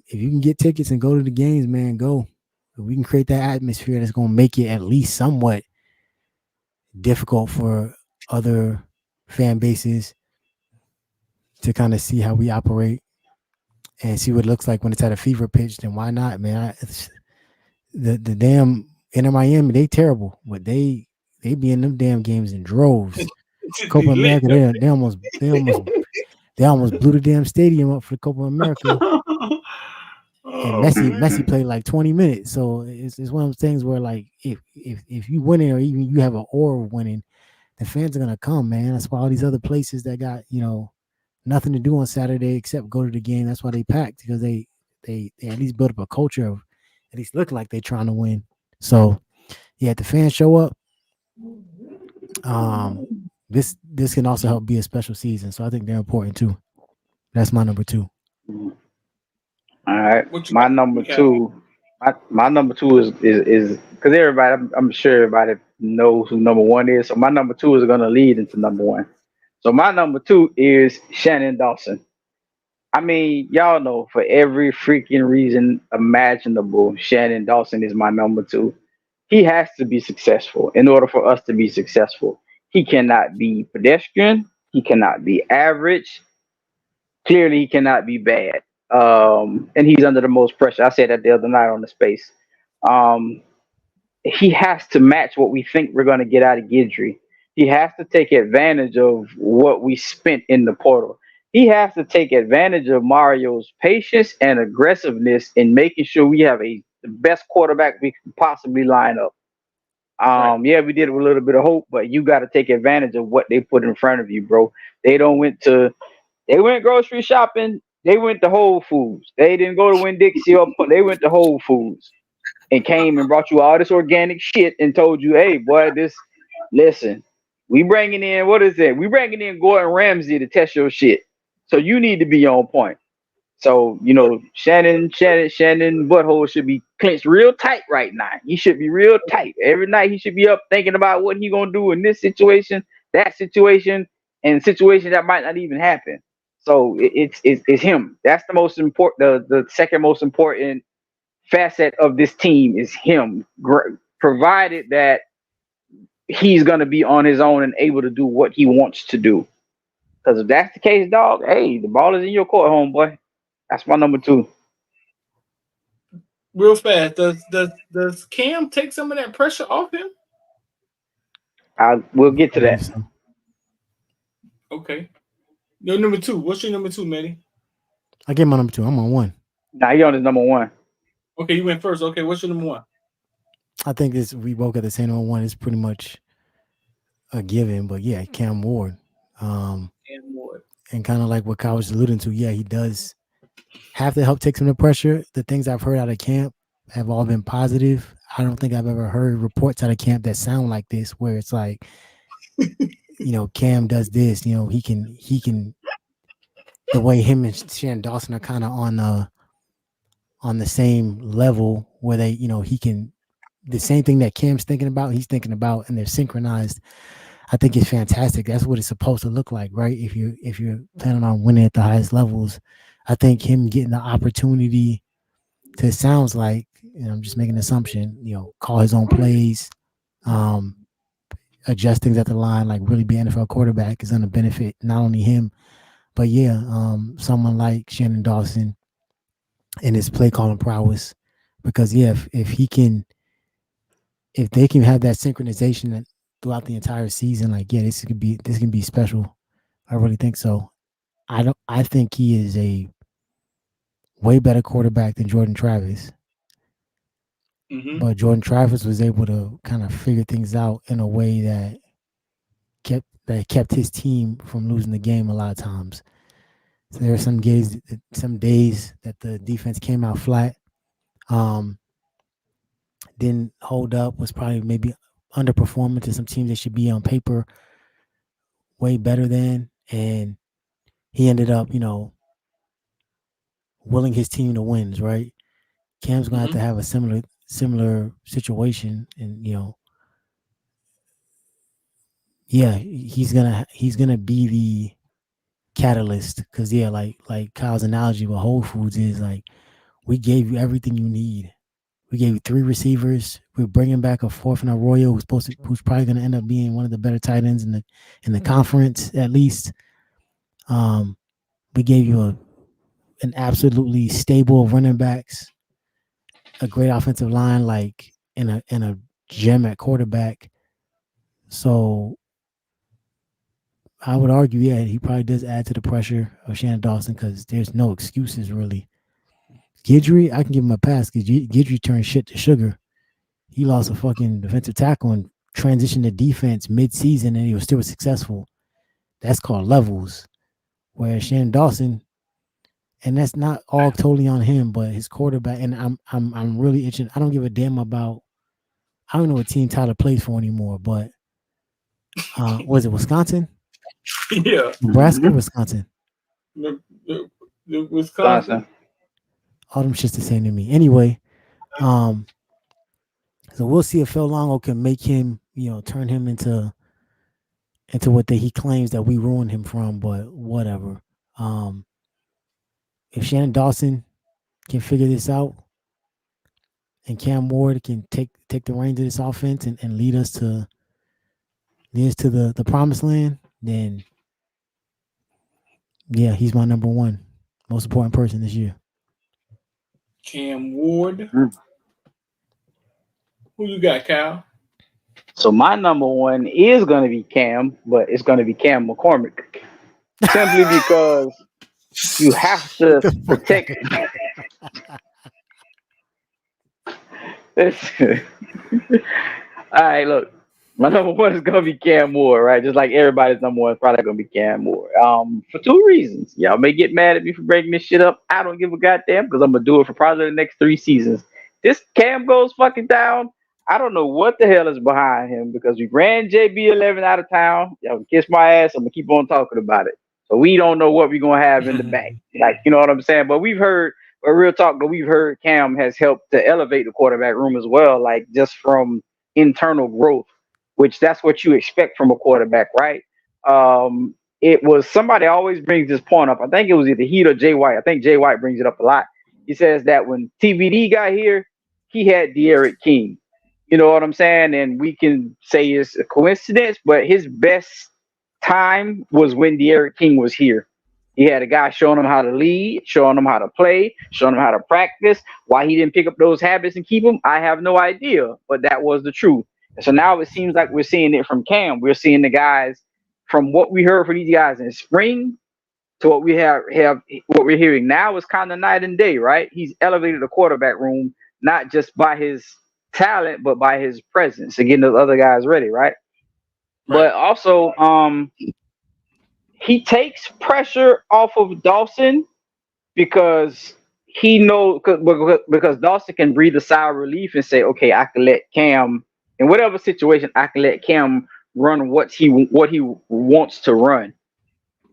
if you can get tickets and go to the games, man, go. If we can create that atmosphere that's gonna make it at least somewhat difficult for other fan bases to kind of see how we operate and see what it looks like when it's at a fever pitch, then why not, man? The damn Inter Miami, they terrible, but they be in them damn games in droves. Copa America, they almost blew the damn stadium up for the Copa America. And Messi played like 20 minutes. So it's one of those things where, like, if you winning or even you have an aura of winning, the fans are gonna come, man. That's why all these other places that got, nothing to do on Saturday except go to the game, that's why they packed, because they at least build up a culture of at least look like they're trying to win. So yeah, if the fans show up, this can also help be a special season. So I think they're important too. That's my number 2. All right. My number 2 My number two is because everybody, I'm sure everybody knows who number one is. So my number two is going to lead into number one. So my number two is Shannon Dawson. I mean, y'all know for every freaking reason imaginable, Shannon Dawson is my number two. He has to be successful in order for us to be successful. He cannot be pedestrian. He cannot be average. Clearly, he cannot be bad. And he's under the most pressure. I said that the other night on the space. Um, he has to match what we think we're going to get out of Gidry. He has to take advantage of what we spent in the portal. He has to take advantage of Mario's patience and aggressiveness in making sure we have the best quarterback we can possibly line up. Right. Yeah, we did it with a little bit of hope, but you got to take advantage of what they put in front of you, bro. They don't went to they went grocery shopping. They went to Whole Foods. They didn't go to Winn Dixie or they went to Whole Foods and came and brought you all this organic shit and told you, hey, boy, listen, we bringing in, what is it? We bringing in Gordon Ramsay to test your shit. So you need to be on point. So, Shannon butthole should be clenched real tight right now. He should be real tight. Every night he should be up thinking about what he gonna do in this situation, that situation, and situation that might not even happen. So it's him. That's the most important. The second most important facet of this team is him, provided that he's going to be on his own and able to do what he wants to do. Because if that's the case, dog, hey, the ball is in your court, homeboy. That's my number two. Real fast. Does Cam take some of that pressure off him? We'll get to I believe that. so. Okay. Your number two. What's your number two, Manny? I get my number two. I'm on one. Now he on his number one. Okay, you went first. Okay, what's your number one? I think we both got the same on one. It's pretty much a given, but yeah, Cam Ward. And Ward. And kind of like what Kyle was alluding to, yeah, he does have to help take some of the pressure. The things I've heard out of camp have all been positive. I don't think I've ever heard reports out of camp that sound like this, where it's like, Cam does this, he can, the way him and Shannon Dawson are kind of on the same level where they, he can, the same thing that Cam's thinking about, he's thinking about, and they're synchronized. I think it's fantastic. That's what it's supposed to look like, right? If you're planning on winning at the highest levels, I think him getting the opportunity to, sounds like, I'm just making an assumption, call his own plays, adjust things at the line, like really be an NFL quarterback is going to benefit not only him, but yeah, someone like Shannon Dawson and his play calling prowess. Because yeah, if they can have that synchronization throughout the entire season, like, yeah, this can be special. I really think so. I think he is a way better quarterback than Jordan Travis. Mm-hmm. But Jordan Travis was able to kind of figure things out in a way that kept his team from losing the game a lot of times. So there are some days that the defense came out flat, didn't hold up, was probably maybe underperforming to some teams that should be on paper way better than, and he ended up, willing his team to wins, right? Cam's gonna have to have a similar situation, and yeah, he's gonna be the catalyst, because yeah, like Kyle's analogy with Whole Foods is like, we gave you everything you need. We gave you 3 receivers. We're bringing back a fourth in Arroyo, who's probably going to end up being one of the better tight ends in the conference, at least. We gave you an absolutely stable of running backs, a great offensive line, like and a gem at quarterback. So I would argue, yeah, he probably does add to the pressure of Shannon Dawson, because there's no excuses really. Gidry, I can give him a pass because Gidry turned shit to sugar. He lost a fucking defensive tackle and transitioned to defense mid-season, and he was still successful. That's called levels. Whereas Shannon Dawson, and that's not all totally on him, but his quarterback. And I'm really itching. I don't give a damn about. I don't know what team Tyler plays for anymore, but was it Wisconsin? Yeah. Nebraska, Wisconsin. The Wisconsin. All them shit's the same to me. Anyway, So we'll see if Phil Longo can make him, turn him into what he claims that we ruined him from. But whatever. If Shannon Dawson can figure this out, and Cam Ward can take the reins of this offense and lead us to the promised land, then yeah, he's my number one most important person this year. Cam Ward. Who you got, Kyle? So my number one is going to be Cam, but it's going to be Cam McCormick. Simply because you have to protect. All right, look. My number one is gonna be Cam Moore, right? Just like everybody's number one is probably gonna be Cam Moore. For two reasons. Y'all may get mad at me for breaking this shit up. I don't give a goddamn because I'm gonna do it for probably the next 3 seasons. This Cam goes fucking down. I don't know what the hell is behind him because we ran JB11 out of town. Y'all can kiss my ass. I'm gonna keep on talking about it. So we don't know what we're gonna have in the back. Like, you know what I'm saying? But we've heard, but real talk, but we've heard Cam has helped to elevate the quarterback room as well, like just from internal growth, which that's what you expect from a quarterback, right? It was somebody always brings this point up. I think it was either Heat or Jay White. I think Jay White brings it up a lot. He says that when TVD got here, he had De'Aaron King. You know what I'm saying? And we can say it's a coincidence, but his best time was when De'Aaron King was here. He had a guy showing him how to lead, showing him how to play, showing him how to practice. Why he didn't pick up those habits and keep them, I have no idea. But that was the truth. So now it seems like we're seeing it from Cam. We're seeing the guys from what we heard from these guys in spring to what we have what we're hearing now is kind of night and day, right? He's elevated the quarterback room, not just by his talent, but by his presence and getting those other guys ready, right? But also, he takes pressure off of Dawson because he knows because Dawson can breathe a sigh of relief and say, okay, I can let Cam in whatever situation, I can let Cam run what he wants to run.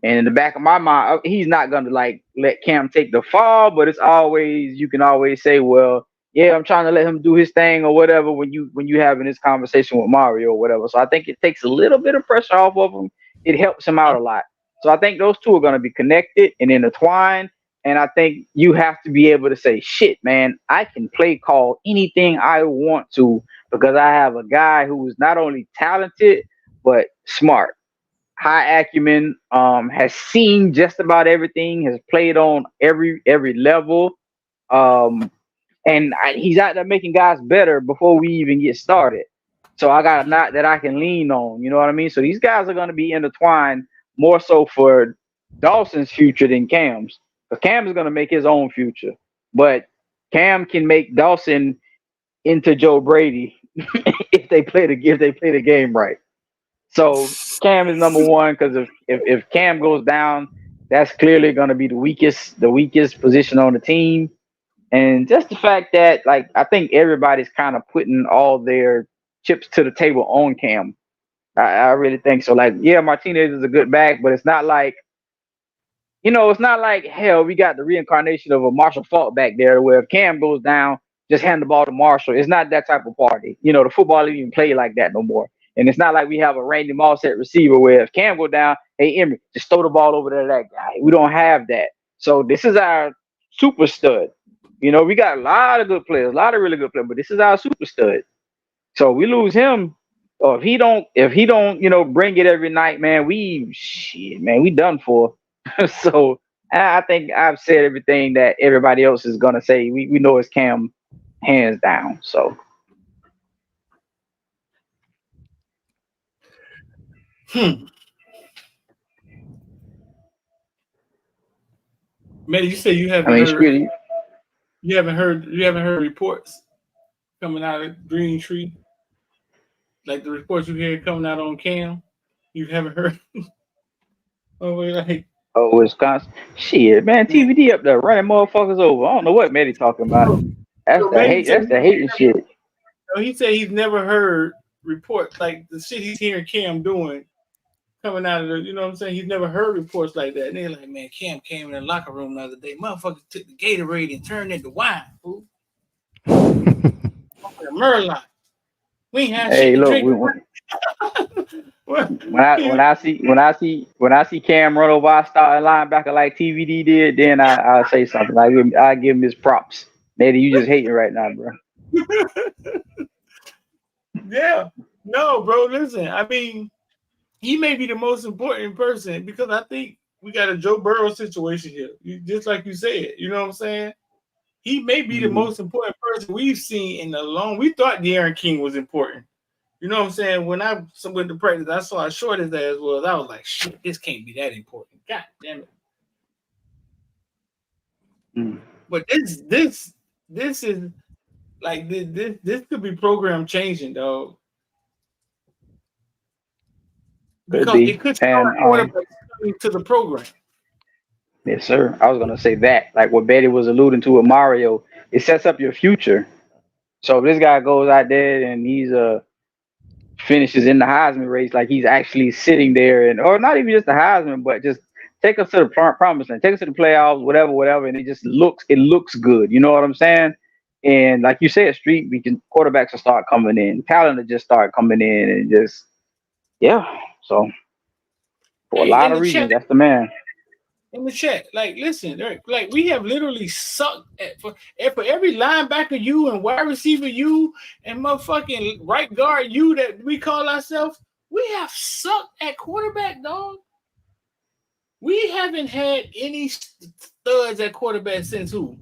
And in the back of my mind, he's not gonna like let Cam take the fall, but it's always, you can always say, well, yeah, I'm trying to let him do his thing or whatever when you having this conversation with Mario or whatever. So I think it takes a little bit of pressure off of him. It helps him out a lot. So I think those two are gonna be connected and intertwined. And I think you have to be able to say, shit, man, I can play call anything I want to because I have a guy who is not only talented, but smart, high acumen, has seen just about everything, has played on every level. And he's out there making guys better before we even get started. So I got a knot that I can lean on. You know what I mean? So these guys are going to be intertwined more so for Dawson's future than Cam's. Because Cam is going to make his own future. But Cam can make Dawson into Joe Brady if they play the game right. So Cam is number one because if Cam goes down, that's clearly going to be the weakest position on the team. And just the fact that, like, I think everybody's kind of putting all their chips to the table on Cam. I really think so. Like, yeah, Martinez is a good back, but it's not like, it's not like, hell, we got the reincarnation of a Marshall Faulk back there where if Cam goes down, just hand the ball to Marshall. It's not that type of party. The football isn't even play like that no more. And it's not like we have a Randy Moss at receiver where if Cam go down, hey, Emery, just throw the ball over to that guy. We don't have that. So this is our super stud. We got a lot of good players, a lot of really good players, but this is our super stud. So we lose him, or if he don't, bring it every night, man, we done for. So I think I've said everything that everybody else is gonna say. We know it's Cam, hands down. So. Man, you say you haven't heard. You haven't heard reports coming out of Green Tree, like the reports you hear coming out on Cam. You haven't heard. Wisconsin. Shit, man, TVD up there running motherfuckers over. I don't know what Matty talking about. That's the hate. That's the hating shit. He said he's never heard reports like the shit he's hearing Cam doing coming out of the. You know what I'm saying? He's never heard reports like that. And they're like, man, Cam came in the locker room the other day. Motherfuckers took the Gatorade and turned it into wine, fool. Merlot. We ain't had Hey, shit to look, drink. when I see Cam run over our starting linebacker like TVD did, then I'll say something. I give him his props. Maybe you just hating right now, bro. Yeah. No, bro, listen. I mean, he may be the most important person because I think we got a Joe Burrow situation here. Just like you said, you know what I'm saying? He may be the most important person we've seen in a long. We thought De'Aaron King was important. You know what I'm saying? When I went to practice, I saw how short his ass was. I was like, shit, this can't be that important. God damn it. But this is like this could be program changing, dog. Because it could start quarterbacks coming to the program. Yes, sir. I was gonna say that, like what Betty was alluding to with Mario, it sets up your future. So if this guy goes out there and he's finishes in the Heisman race, like he's actually sitting there, and or not even just the Heisman, but just take us to the promised land, take us to the playoffs, whatever, and it looks good. You know what I'm saying? And like you said, Street, quarterbacks will start coming in, talent will just start coming in, and just yeah. So for a Hey, lot in of the reasons, chat, that's the man. like, listen, like we have literally sucked for every linebacker you and wide receiver you and motherfucking right guard you that we call ourselves. We have sucked at quarterback, dog. We haven't had any studs at quarterback since who?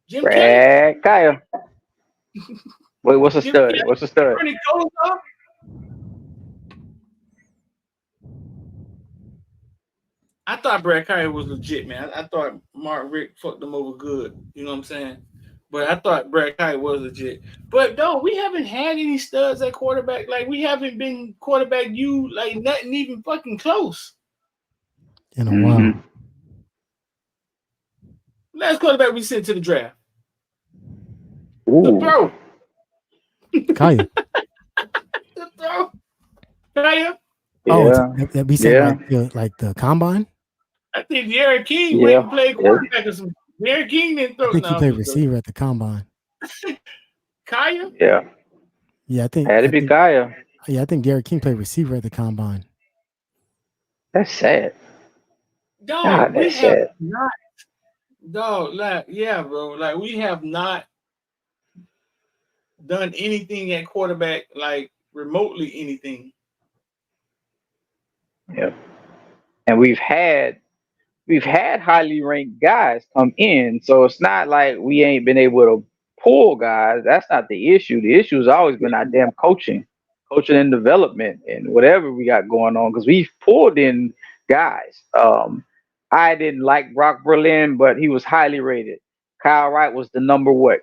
Jim Kelly? Brad Kaya. Wait, what's a Jim stud? Kelly? What's a stud? Bernie Kosar? I thought Brad Kaya was legit, man. I thought Mark Rick fucked him over good. You know what I'm saying? But I thought Brad Kaya was legit. But no, we haven't had any studs at quarterback. Like we haven't been quarterback you like nothing even fucking close. In a while. Last quarterback we sent to the draft. Ooh. The throw. Kaya. The throw. Kaya. Oh, Yeah. that be saying like the combine. I think De'Aaron King went and played Yeah. quarterback or something. De'Aaron King didn't throw. I think he played receiver at the combine. Kaya? Yeah. Yeah, I think Had to be Kaya. Yeah, I think De'Aaron King played receiver at the combine. That's sad. Dog, God, we that's have sad. not. Dog, like, yeah, bro. Like, we have not done anything at quarterback, like remotely anything. Yeah. And we've had highly ranked guys come in, so it's not like we ain't been able to pull guys. That's not the issue. The issue has always been our damn coaching and development, and whatever we got going on. Because we've pulled in guys. I didn't like Brock Berlin, but he was highly rated. Kyle Wright was the number one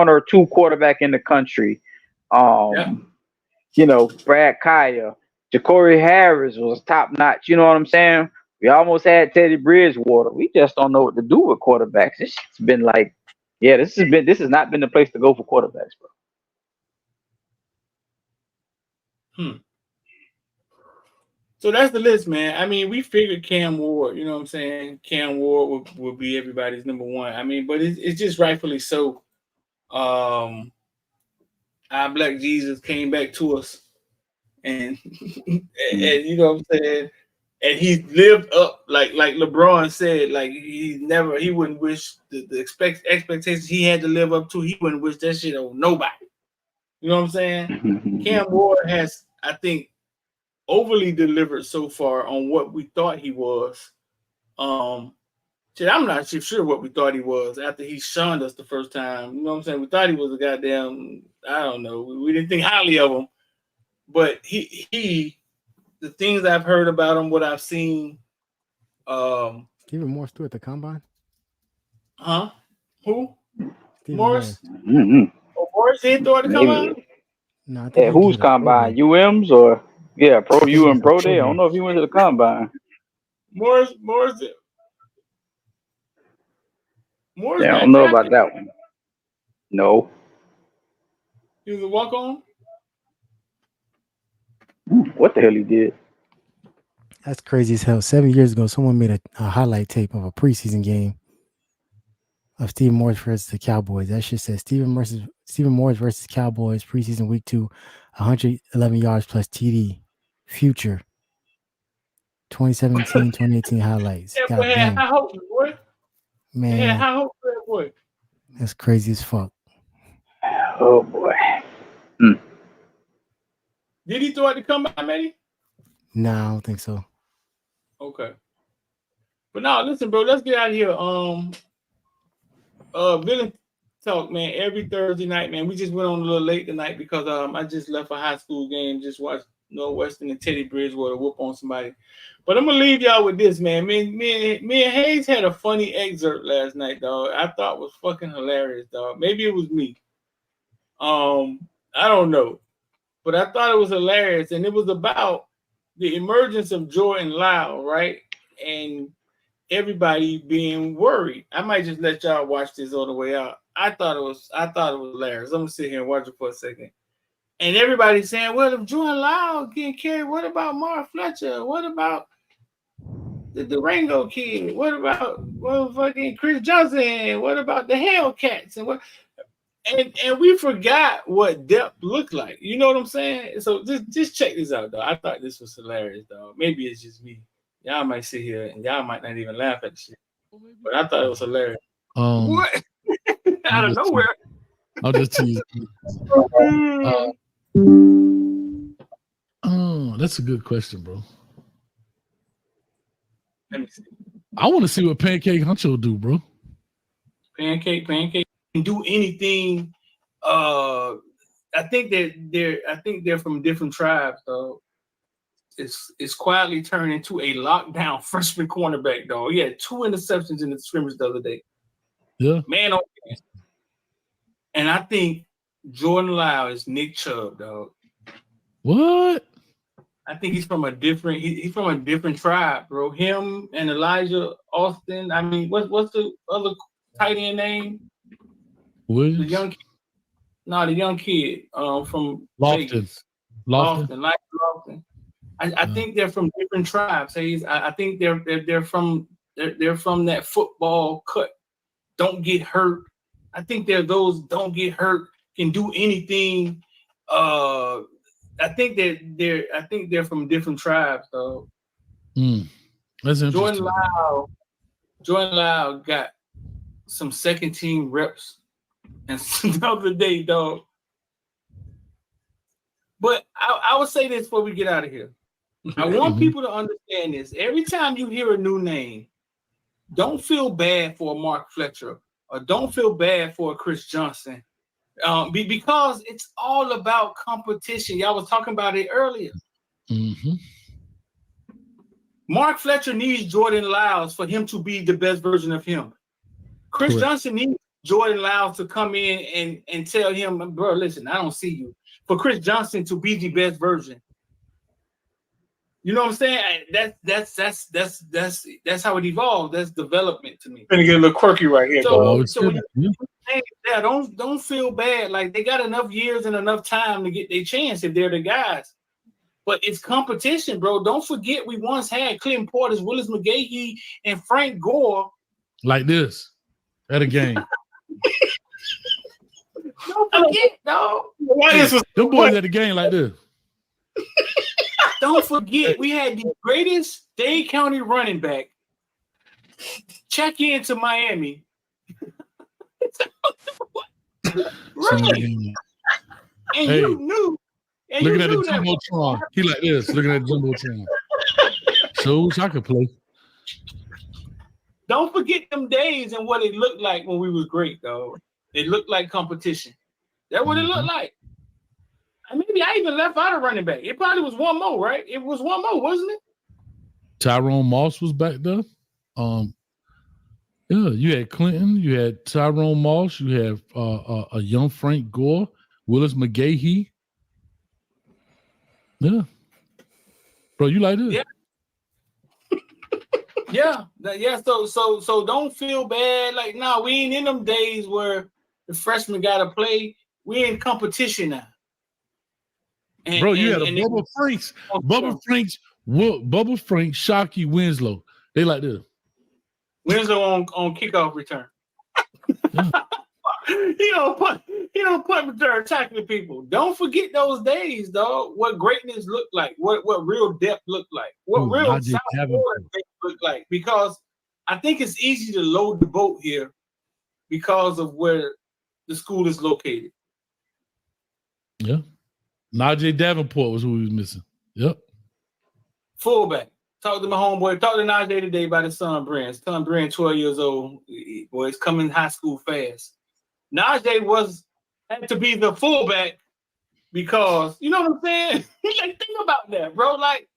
or two quarterback in the country. Brad Kaya, Ja'Cory Harris was top notch. You know what I'm saying? We almost had Teddy Bridgewater. We just don't know what to do with quarterbacks. It's been like, yeah, this has not been the place to go for quarterbacks, bro. So that's the list, man. I mean, we figured Cam Ward, you know what I'm saying? Cam Ward would be everybody's number one. I mean, but it's just rightfully so. Our Black Jesus came back to us, and and you know what I'm saying? And he lived up like LeBron said, like he wouldn't wish the expectations he had to live up to. He wouldn't wish that shit on nobody. You know what I'm saying? Cam Ward has, I think, overly delivered so far on what we thought he was. I'm not sure what we thought he was after he shunned us the first time. You know what I'm saying? We thought he was a goddamn, I don't know. We didn't think highly of him. But he the things I've heard about him, what I've seen. Stephen Morris threw at the combine? Huh? Who? Stephen Morris? Mm-hmm. Oh, Morris didn't throw at the combine? No, I think who's combine? UM's or Pro U and Pro Day? I don't know if he went to the combine. Morris. Yeah, I don't know about that one. No. He was a walk-on? What the hell he did? That's crazy as hell. 7 years ago, someone made a highlight tape of a preseason game of Stephen Morris versus the Cowboys. That shit says Stephen Morris versus Cowboys preseason week 2, 111 yards plus TD. Future 2017, 2018 highlights. Yeah, God boy, had damn, high hopes, boy. Yeah, man, high hopes for that boy. that's crazy as fuck. Oh boy. Did he throw it to come back, Matty? Nah, I don't think so. Okay. But now, listen, bro, let's get out of here. Villante talk, man, every Thursday night, man. We just went on a little late tonight because I just left a high school game, just watched Northwestern and Teddy Bridgewater whoop on somebody. But I'm gonna leave y'all with this, man. Me and Hayes had a funny excerpt last night, dog. I thought was fucking hilarious, dog. Maybe it was me. I don't know. But I thought it was hilarious, and it was about the emergence of Jordan Lyle, right? And everybody being worried. I might just let y'all watch this all the way out. I thought it was hilarious. I'm gonna sit here and watch it for a second. And everybody's saying, well, if Jordan Lyle getting carried, what about Mark Fletcher? What about the Durango kid? What about fucking Chris Johnson? What about the Hellcats? And we forgot what depth looked like. You know what I'm saying? So just check this out, though. I thought this was hilarious, though. Maybe it's just me. Y'all might sit here and y'all might not even laugh at the shit. But I thought it was hilarious. What? Out of nowhere. I'll just tease you. That's a good question, bro. Let me see. I want to see what Pancake Huncho do, bro. Pancake can do anything. I think they're from different tribes, though. It's quietly turned into a lockdown freshman cornerback, dog. He had 2 interceptions in the scrimmage the other day. Yeah. Man, okay. And I think Jordan Lyle is Nick Chubb, dog. What? I think he's from a different tribe, bro. Him and Elijah Austin. I mean, what's the other tight end name? Williams? The young kid from Lofton. Vegas. Lofton. I think they're from different tribes. I think they're from that football cut. Don't get hurt. I think they're those don't get hurt, can do anything. I think they're from different tribes, though. That's interesting. Jordan Lyle got some second team reps and the other day, dog. But I would say this before we get out of here. I want people to understand this. Every time you hear a new name, don't feel bad for Mark Fletcher or don't feel bad for Chris Johnson. Because it's all about competition. Y'all was talking about it earlier. Mm-hmm. Mark Fletcher needs Jordan Lyles for him to be the best version of him. Chris Johnson needs Jordan Lyles to come in and tell him, bro, listen, I don't see you. For Chris Johnson to be the best version. You know what I'm saying? That's how it evolved. That's development to me. Gonna get a little quirky right here. So when you say that, don't feel bad. Like they got enough years and enough time to get their chance if they're the guys. But it's competition, bro. Don't forget we once had Clinton Portis, Willis McGahee, and Frank Gore. Like this at a game. Don't forget, dog. Them boys at the game like this. Don't forget, we had the greatest Dade County running back check into Miami. Right. And hey, you knew. And looking you at knew the Jumbotron. He like this, looking at the Jumbotron. So wish I could play. Don't forget them days and what it looked like when we was great, though. It looked like competition. That's what it looked like. And maybe I even left out a running back. It probably was one more, right? It was one more, wasn't it? Tyrone Moss was back there. Yeah, you had Clinton, you had Tyrone Moss, you have a young Frank Gore, Willis McGahee. Yeah. Bro, you like this? Yeah. Yeah. So don't feel bad. Like, nah, we ain't in them days where the freshmen gotta play. We in competition now. And, bro, you had a Bubba Franks, Shockey, Winslow. They like this. Winslow on kickoff return. He don't put return tackling people. Don't forget those days, dog. What greatness looked like, what real depth looked like, what real South Florida looked like. Because I think it's easy to load the boat here because of where the school is located. Yeah. Najee Davenport was who he was missing. Yep. Fullback. Talked to my homeboy. Talked to Najee today about his son, Brand. Son, Brand, 12 years old. Boy, he's coming high school fast. Najee had to be the fullback because, you know what I'm saying? Like, think about that, bro. Like,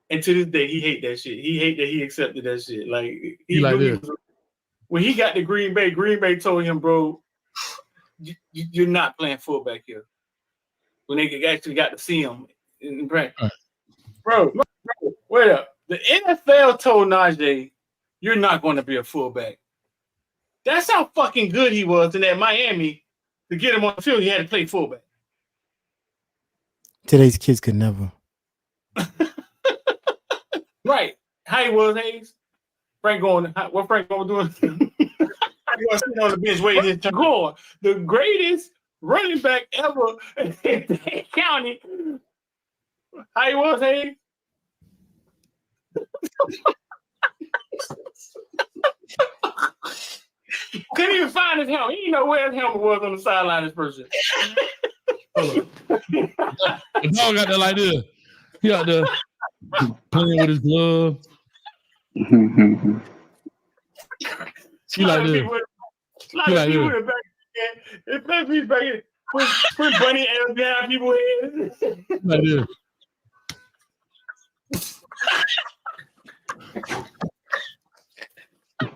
and to this day, he hate that shit. He hate that he accepted that shit. Like, he like knew when he got to Green Bay told him, bro, you're not playing fullback here. When they actually got to see him in practice. Bro, wait up. The NFL told Najee, you're not going to be a fullback. That's how fucking good he was in that Miami. To get him on the field, he had to play fullback. Today's kids could never. Right. How he was, Hayes? What Frank going doing? He was sitting on the bench waiting his turn. Gore, the greatest running back ever in Dade County. How he was, Hayes? Couldn't even find his helmet. He didn't know where his helmet was on the sideline this person. The dog got there like this. He got there playing with his glove. He like this. He like this. If he's back in, put bunny ass behind people's heads. Like this.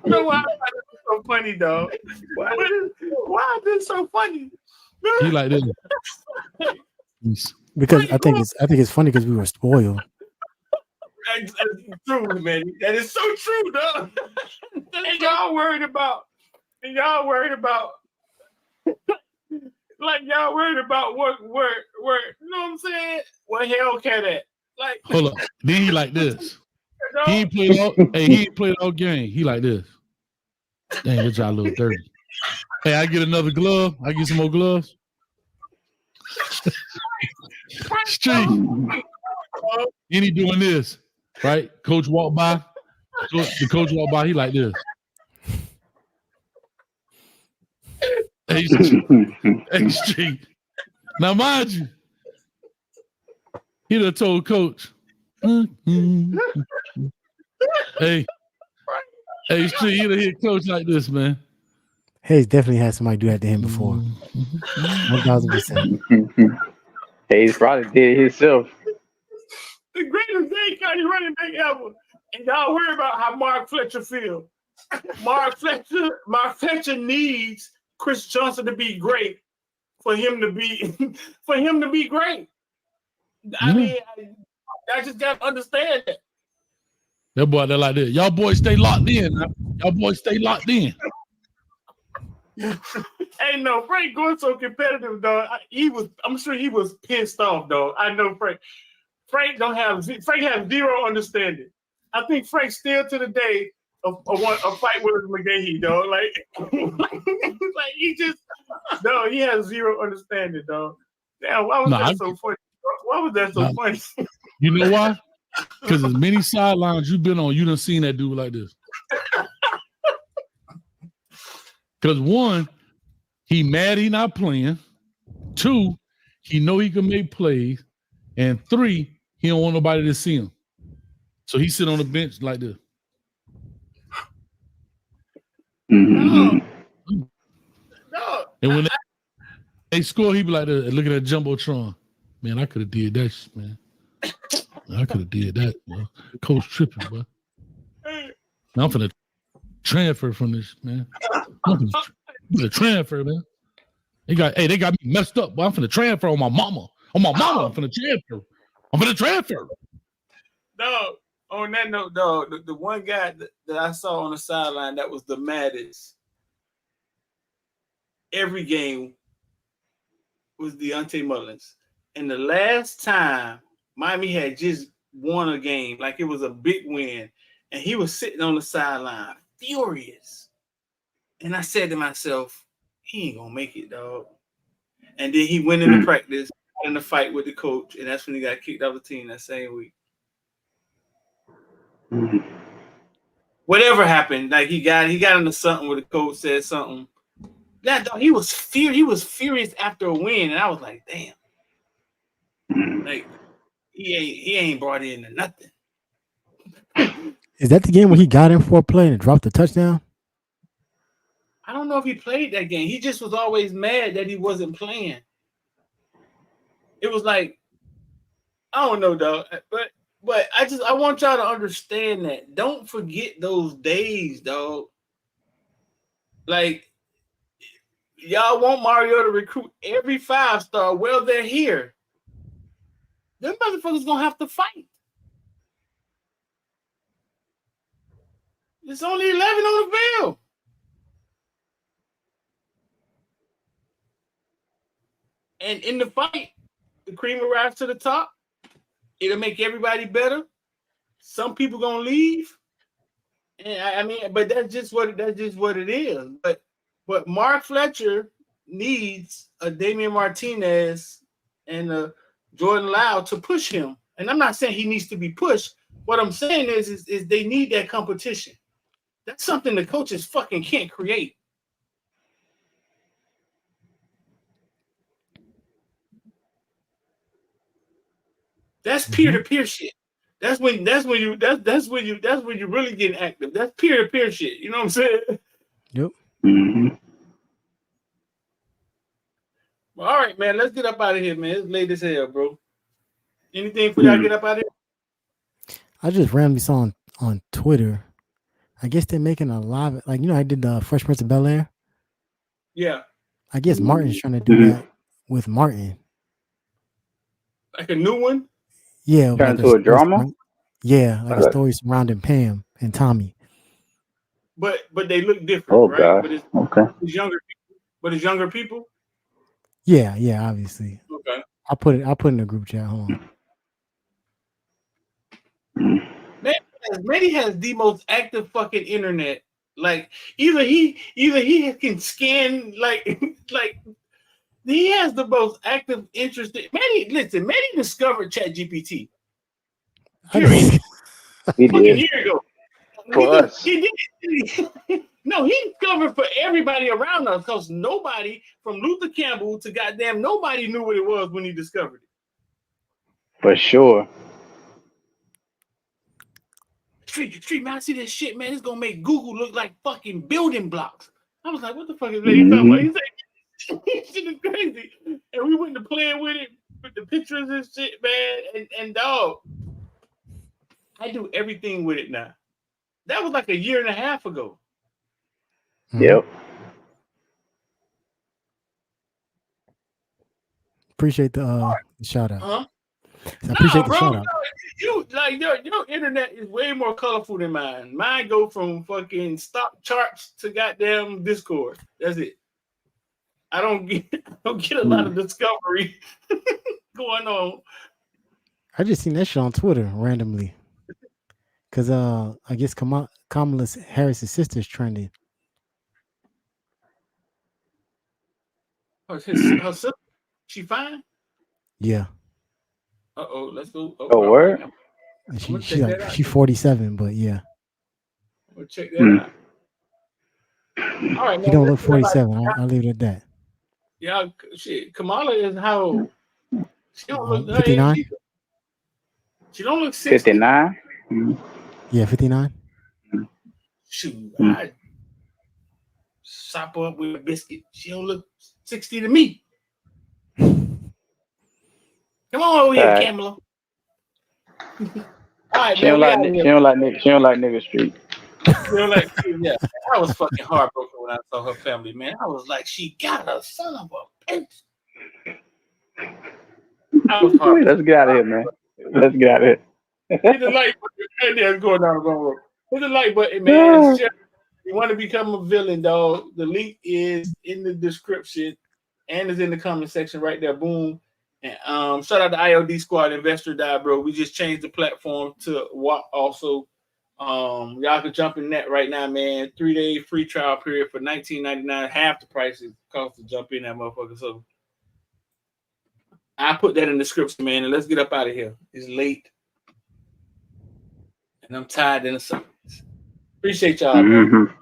You know why this so funny, dog? Why is this so funny? He like this. Because I think it's funny because we were spoiled. That's true, man. That is so true, dog. And y'all worried about like y'all worried about where you know what I'm saying? Where Hellcat at? Like, hold up. Then he like this. He ain't played all game. He like this. Dang, that y'all a little dirty. Hey, I get another glove. I get some more gloves. Street. And he doing this, right? Coach walk by. The coach walk by. He like this. Hey, Street. Now, mind you, he done told coach. Hey, Street, he done hit coach like this, man. Hayes definitely had somebody do that to him before. 1000%. Hayes probably did it himself. The greatest Dade County running back ever. And y'all worry about how Mark Fletcher feels. Mark Fletcher needs Chris Johnson to be great for him to be great. I mean, I just got to understand that. That boy, they're like this. Y'all boys stay locked in. Y'all boys stay locked in. Hey, no, Frank going so competitive, dog. I'm sure he was pissed off, dog. I know Frank. Frank has zero understanding. I think Frank still to the day of fight with McGahee, dog. Like he has zero understanding, dog. Damn, why was that so funny? Why was that so funny? You know why? Because as many sidelines you've been on, you done seen that dude like this. Because one, he mad he not playing. Two, he know he can make plays. And three, he don't want nobody to see him. So he sit on the bench like this. No. And when they score, he be like, look at that Jumbotron. Man, I could have did that shit, man. I could have did that, bro. Coach tripping, bro. Now I'm finna transfer from this, man. I'm finna transfer, man. They got me messed up, but I'm finna transfer on my mama. I'm finna transfer. No, on that note, dog, the one guy that I saw on the sideline that was the maddest every game was Deontay Mullins. And the last time Miami had just won a game, like it was a big win, and he was sitting on the sideline, furious. And I said to myself, he ain't gonna make it, dog. And then he went into practice, got in a fight with the coach, and that's when he got kicked off the team that same week. Whatever happened, like he got into something where the coach said something. That dog, he was furious after a win, and I was like, damn. Like he ain't brought into nothing. Is that the game where he got in for a play and dropped the touchdown? I don't know if he played that game. He just was always mad that he wasn't playing. It was like, I don't know, dog. But I want y'all to understand that. Don't forget those days, dog. Like, y'all want Mario to recruit every 5-star. Well, they're here. Them motherfuckers gonna have to fight. It's only 11 on the field. And in the fight, the cream will rise to the top. It'll make everybody better. Some people gonna leave. And I mean, but that's just what it is. But Mark Fletcher needs a Damian Martinez and a Jordan Lyle to push him. And I'm not saying he needs to be pushed. What I'm saying is they need that competition. That's something the coaches fucking can't create. That's peer-to-peer shit. That's when you really getting active. That's peer-to-peer shit. You know what I'm saying? Yep. Mm-hmm. Well, all right, man. Let's get up out of here, man. It's late as hell, bro. Anything for y'all to get up out of here? I just randomly saw on Twitter. I guess they're making a live, like, you know, I did the Fresh Prince of Bel-Air. Yeah. I guess Martin's trying to do that with Martin. Like a new one? Yeah. Turn into a drama? Like a story surrounding Pam and Tommy. But they look different, Oh, right? God. But it's younger people. But it's younger people? Yeah, obviously. Okay. I'll put it in the group chat. Hold on. Manny has the most active fucking internet. Like either he can scan like he has the most active interest. Manny discovered ChatGPT. Period. He Fucking did. year ago. For us. He did. No, he discovered for everybody around us because nobody from Luther Campbell to goddamn nobody knew what it was when he discovered it. For sure. Street, man, I see this shit, man. It's gonna make Google look like fucking building blocks. I was like, what the fuck is that? He talking about? He's like, this shit is crazy. And we went to play with it, with the pictures and shit, man. And dog, I do everything with it now. That was like a year and a half ago. Yep. Appreciate the shout out. Huh? I appreciate the shout out. You like your internet is way more colorful than mine. Mine go from fucking stock charts to goddamn Discord. That's it. I don't get a lot of discovery going on. I just seen that shit on Twitter randomly. Cause I guess Kamala Harris's sister's trending. Her sister, she fine? Yeah. Uh-oh, let's go. Oh, word? She's 47, but yeah. We'll check that out. All right, man. He don't look 47. I'll leave it at that. Yeah, shit. Kamala is how old? She don't look 59. She don't look 60. 59. Yeah, 59. Shoot, I sop her up with a biscuit. She don't look 60 to me. Come on over here, Kamala. All right, she don't like nigga street. She don't like, yeah. I was fucking heartbroken when I saw her family, man. I was like, she got a son of a bitch. I was heartbroken. Let's get out of here, man. Let's get out of here. Hit the like button. That's going down the wrong road. Hit the like button, man. Share. You want to become a villain, dog? The link is in the description and is in the comment section right there. Boom. And shout out to IOD Squad, Investor Die, bro. We just changed the platform to also Y'all can jump in that right now, man. 3-day free trial period for $19.99. Half the price it costs to jump in that motherfucker. So I put that in the description, man, and let's get up out of here. It's late. And I'm tired in the summers. Appreciate y'all, man.